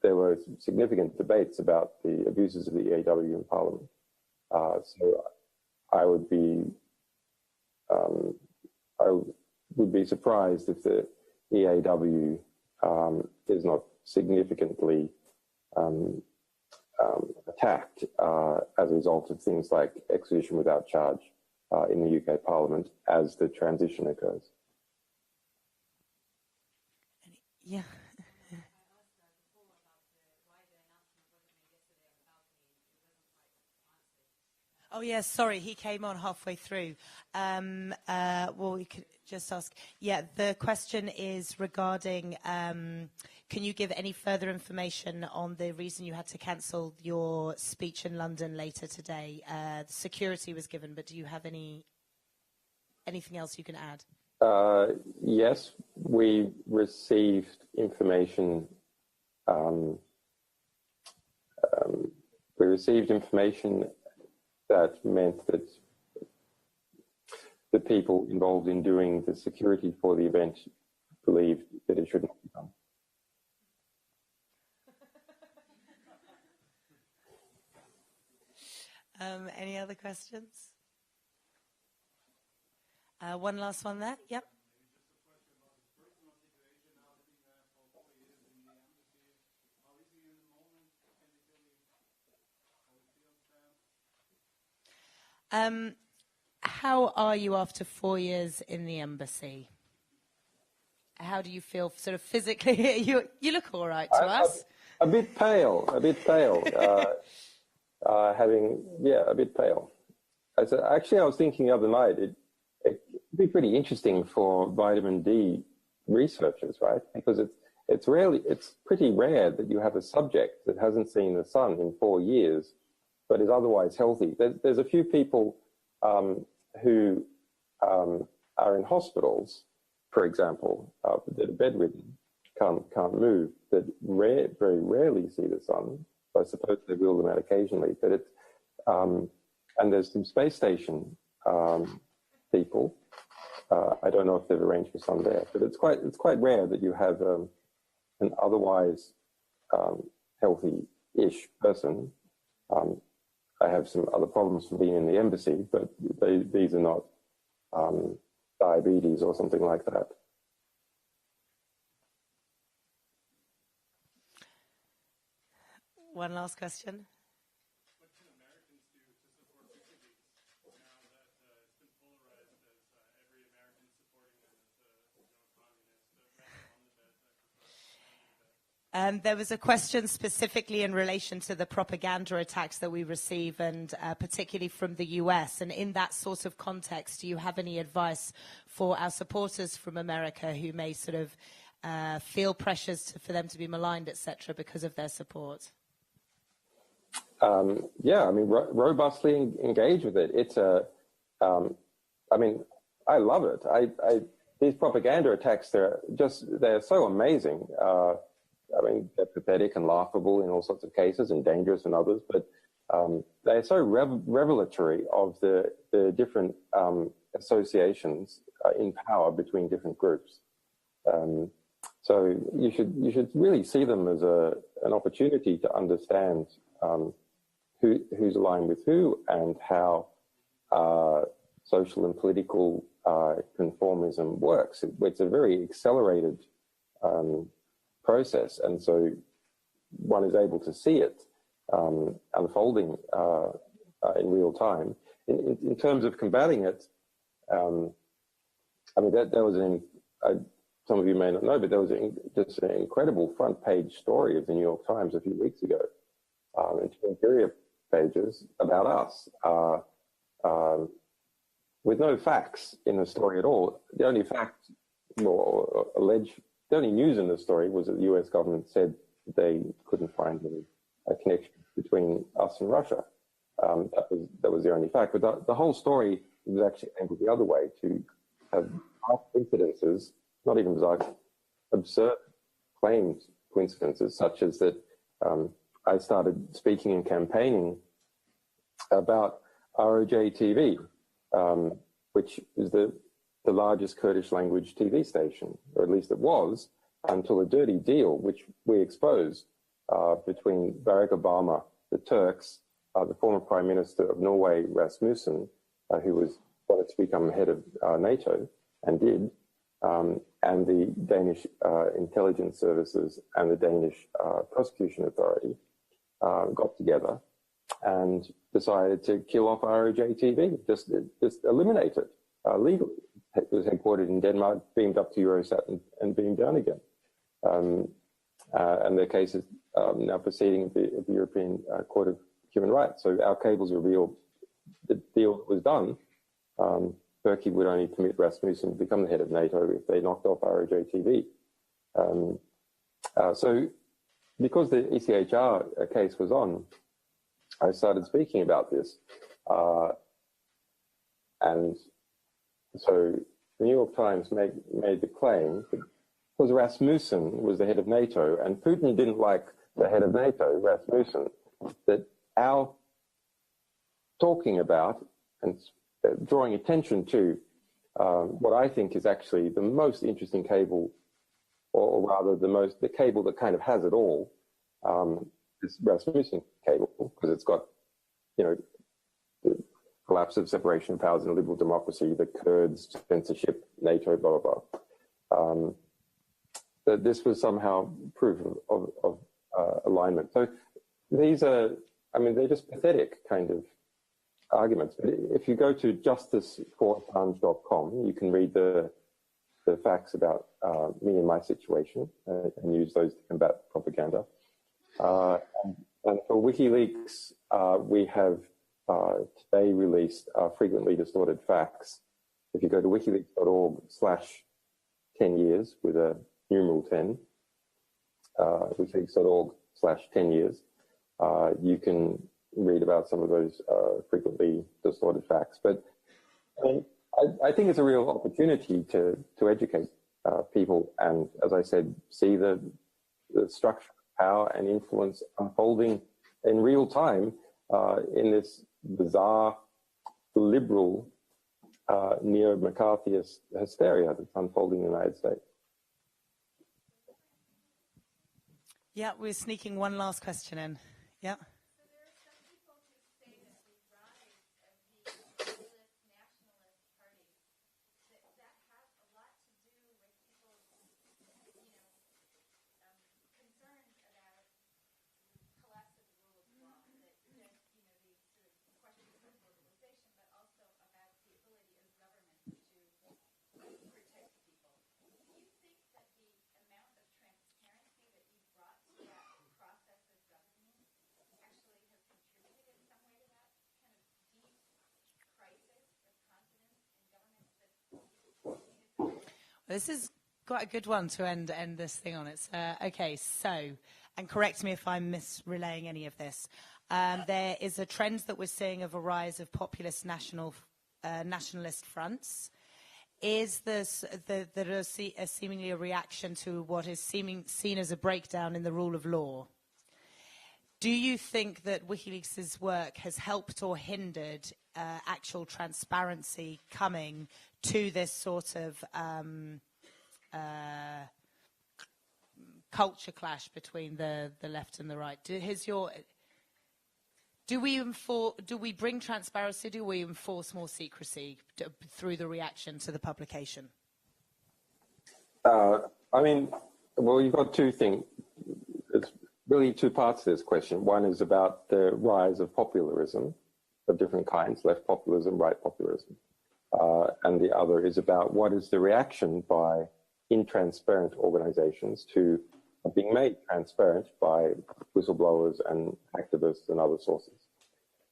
[SPEAKER 4] there were significant debates about the abuses of the EAW in Parliament. So I would be surprised if the EAW is not significantly attacked as a result of things like extradition without charge in the UK Parliament as the transition occurs.
[SPEAKER 6] Yeah. Oh, yes, sorry, he came on halfway through. Well, we could just ask. Yeah, the question is regarding, can you give any further information on the reason you had to cancel your speech in London later today? The security was given, but do you have anything else you can add?
[SPEAKER 4] Yes, we received information. That meant that the people involved in doing the security for the event believed that it should not be done.
[SPEAKER 6] Any other questions? One last one there. Yep. How are you after 4 years in the embassy? How do you feel sort of physically? You look all right to us.
[SPEAKER 4] A bit pale, a bit pale. A bit pale. Actually, I was thinking the other night, it'd be pretty interesting for vitamin D researchers, right? Because it's pretty rare that you have a subject that hasn't seen the sun in 4 years, but is otherwise healthy. There's a few people who are in hospitals, for example, that are bedridden, can't move, that very rarely see the sun. I suppose they wheel them out occasionally, but it's and there's some space station people. I don't know if they've arranged for some there, but it's quite rare that you have an otherwise healthy-ish person. I have some other problems from being in the embassy, but these are not diabetes or something like that.
[SPEAKER 6] One last question.
[SPEAKER 20] What can Americans do to support WikiLeaks now that it's been polarized as every American supporting them as a communist?
[SPEAKER 6] There was a question specifically in relation to the propaganda attacks that we receive, and particularly from the US. And in that sort of context, do you have any advice for our supporters from America who may sort of feel pressures for them to be maligned, etc., because of their support?
[SPEAKER 4] Robustly engage with it. It's I love it. These propaganda attacks, they're so amazing. They're pathetic and laughable in all sorts of cases and dangerous in others, but they're so revelatory of the different associations in power between different groups. So you should really see them as an opportunity to understand who's aligned with who and how social and political conformism works. It's a very accelerated process, and so one is able to see it unfolding in real time. In terms of combating it, there was some of you may not know, but there was just an incredible front page story of the New York Times a few weeks ago, in 2 interior pages about us, with no facts in the story at all. The only fact, or alleged, the only news in the story was that the US government said they couldn't find any connection between us and Russia. That was the only fact. But the whole story was actually angled the other way, to have coincidences, not even bizarre, absurd claimed coincidences, such as that I started speaking and campaigning about ROJ TV, which is the largest Kurdish language TV station, or at least it was, until a dirty deal, which we exposed, between Barack Obama, the Turks, the former Prime Minister of Norway, Rasmussen, who wanted to become head of NATO, and did, and the Danish intelligence services and the Danish prosecution authority got together and decided to kill off ROJ TV, just eliminate it legally. It was headquartered in Denmark, beamed up to Eurosat and beamed down again. And the case is now proceeding at the European Court of Human Rights. So our cables revealed the deal that was done. Turkey would only permit Rasmussen to become the head of NATO if they knocked off ROJ TV. So because the ECHR case was on, I started speaking about this. And so the New York Times made the claim that because Rasmussen was the head of NATO and Putin didn't like the head of NATO, Rasmussen, that our talking about and drawing attention to what I think is actually the most interesting cable, or rather the cable that kind of has it all, is Rasmussen cable, because it's got, the collapse of separation of powers in a liberal democracy, the Kurds, censorship, NATO, blah, blah, blah. That this was somehow proof of alignment. So these are, they're just pathetic kind of arguments. But if you go to justiceforassange.com, you can read the facts about me and my situation and use those to combat propaganda. And for WikiLeaks, we have today released frequently distorted facts. If you go to wikileaks.org/10 years with a numeral 10, wikileaks.org/10 years, you can read about some of those frequently distorted facts. But I think it's a real opportunity to educate people and, as I said, see the structure, power and influence unfolding in real time in this bizarre, liberal, neo-McCarthyist hysteria that's unfolding in the United States.
[SPEAKER 6] Yeah, we're sneaking one last question in. Yeah. This is quite a good one to end this thing on. It's okay, so, and correct me if I'm misrelaying any of this. There is a trend that we're seeing of a rise of populist nationalist fronts. Is this seemingly a reaction to what is seen as a breakdown in the rule of law? Do you think that WikiLeaks' work has helped or hindered actual transparency coming to this sort of culture clash between the left and the right? Do we bring transparency? Do we enforce more secrecy through the reaction to the publication?
[SPEAKER 4] I mean, well, you've got two things. There's really two parts to this question. One is about the rise of populism of different kinds, left populism, right populism. And the other is about what is the reaction by intransparent organizations to being made transparent by whistleblowers and activists and other sources.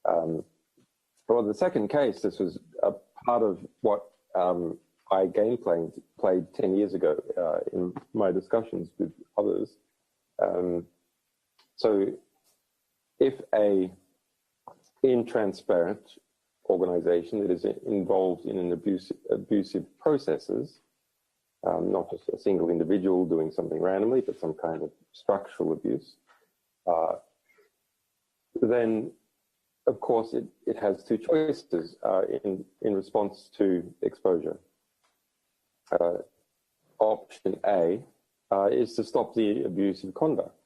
[SPEAKER 4] For the second case, this was a part of what I played 10 years ago in my discussions with others. So if a intransparent organization that is involved in an abusive processes, not just a single individual doing something randomly, but some kind of structural abuse, then of course it has two choices in response to exposure. Option A is to stop the abusive conduct.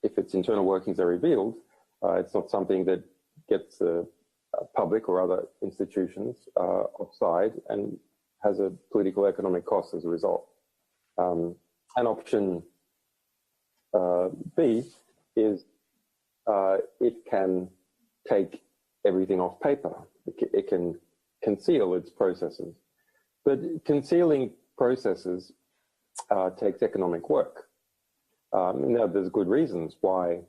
[SPEAKER 4] If its internal workings are revealed, it's not something that gets the public or other institutions offside and has a political economic cost as a result. And option B is it can take everything off paper. It can conceal its processes. But concealing processes takes economic work. Now, there's good reasons why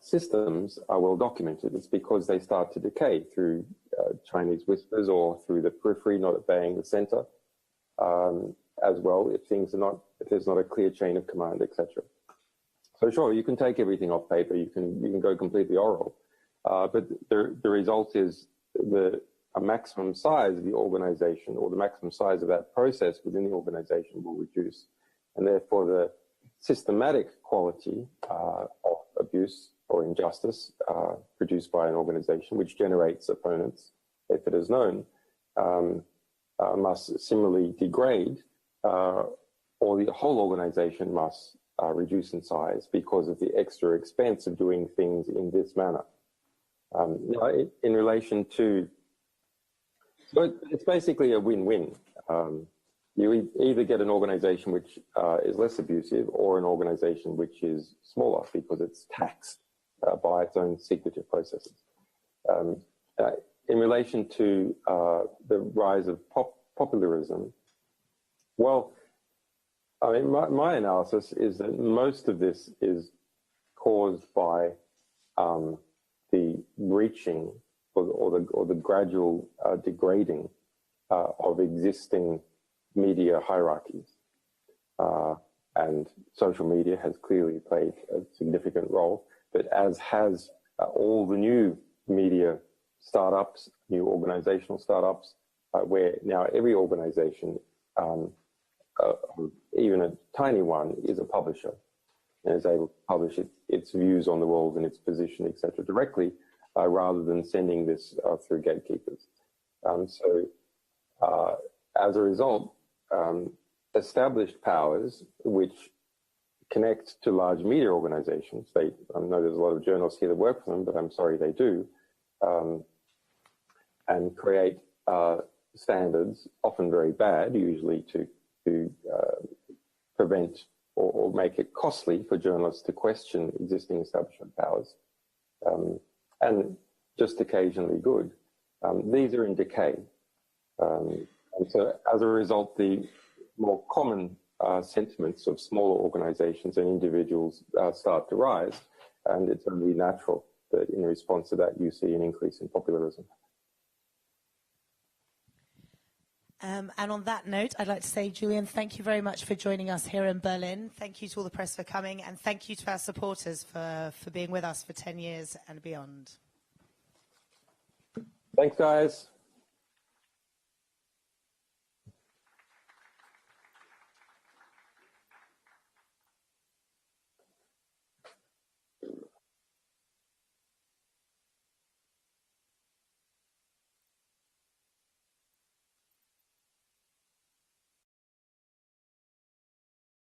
[SPEAKER 4] systems are well documented. It's because they start to decay through Chinese whispers or through the periphery, not obeying the center, as well. If there's not a clear chain of command, etc. So sure, you can take everything off paper. You can go completely oral, but the result is a maximum size of the organization or the maximum size of that process within the organization will reduce, and therefore the systematic quality of abuse or injustice produced by an organization which generates opponents, if it is known, must similarly degrade, or the whole organization must reduce in size because of the extra expense of doing things in this manner. Now, in relation to, so it's basically a win-win. you either get an organization which is less abusive or an organization which is smaller because it's taxed by its own secretive processes. In relation to the rise of populism, well, I mean, my analysis is that most of this is caused by the breaching or the gradual degrading of existing media hierarchies. And social media has clearly played a significant role, but as has all the new media startups, new organizational startups, where now every organization, even a tiny one, is a publisher and is able to publish its views on the world and its position, etc., directly, rather than sending this through gatekeepers. As a result, established powers which connect to large media organizations, I know there's a lot of journalists here that work for them, but I'm sorry they do, and create standards, often very bad, usually to prevent or make it costly for journalists to question existing establishment powers, and just occasionally good. These are in decay. And so as a result, the more common sentiments of smaller organizations and individuals start to rise, and it's only natural that in response to that you see an increase in popularism.
[SPEAKER 6] And on that note, I'd like to say, Julian, thank you very much for joining us here in Berlin. Thank you to all the press for coming, and thank you to our supporters for being with us for 10 years and beyond.
[SPEAKER 4] Thanks, guys.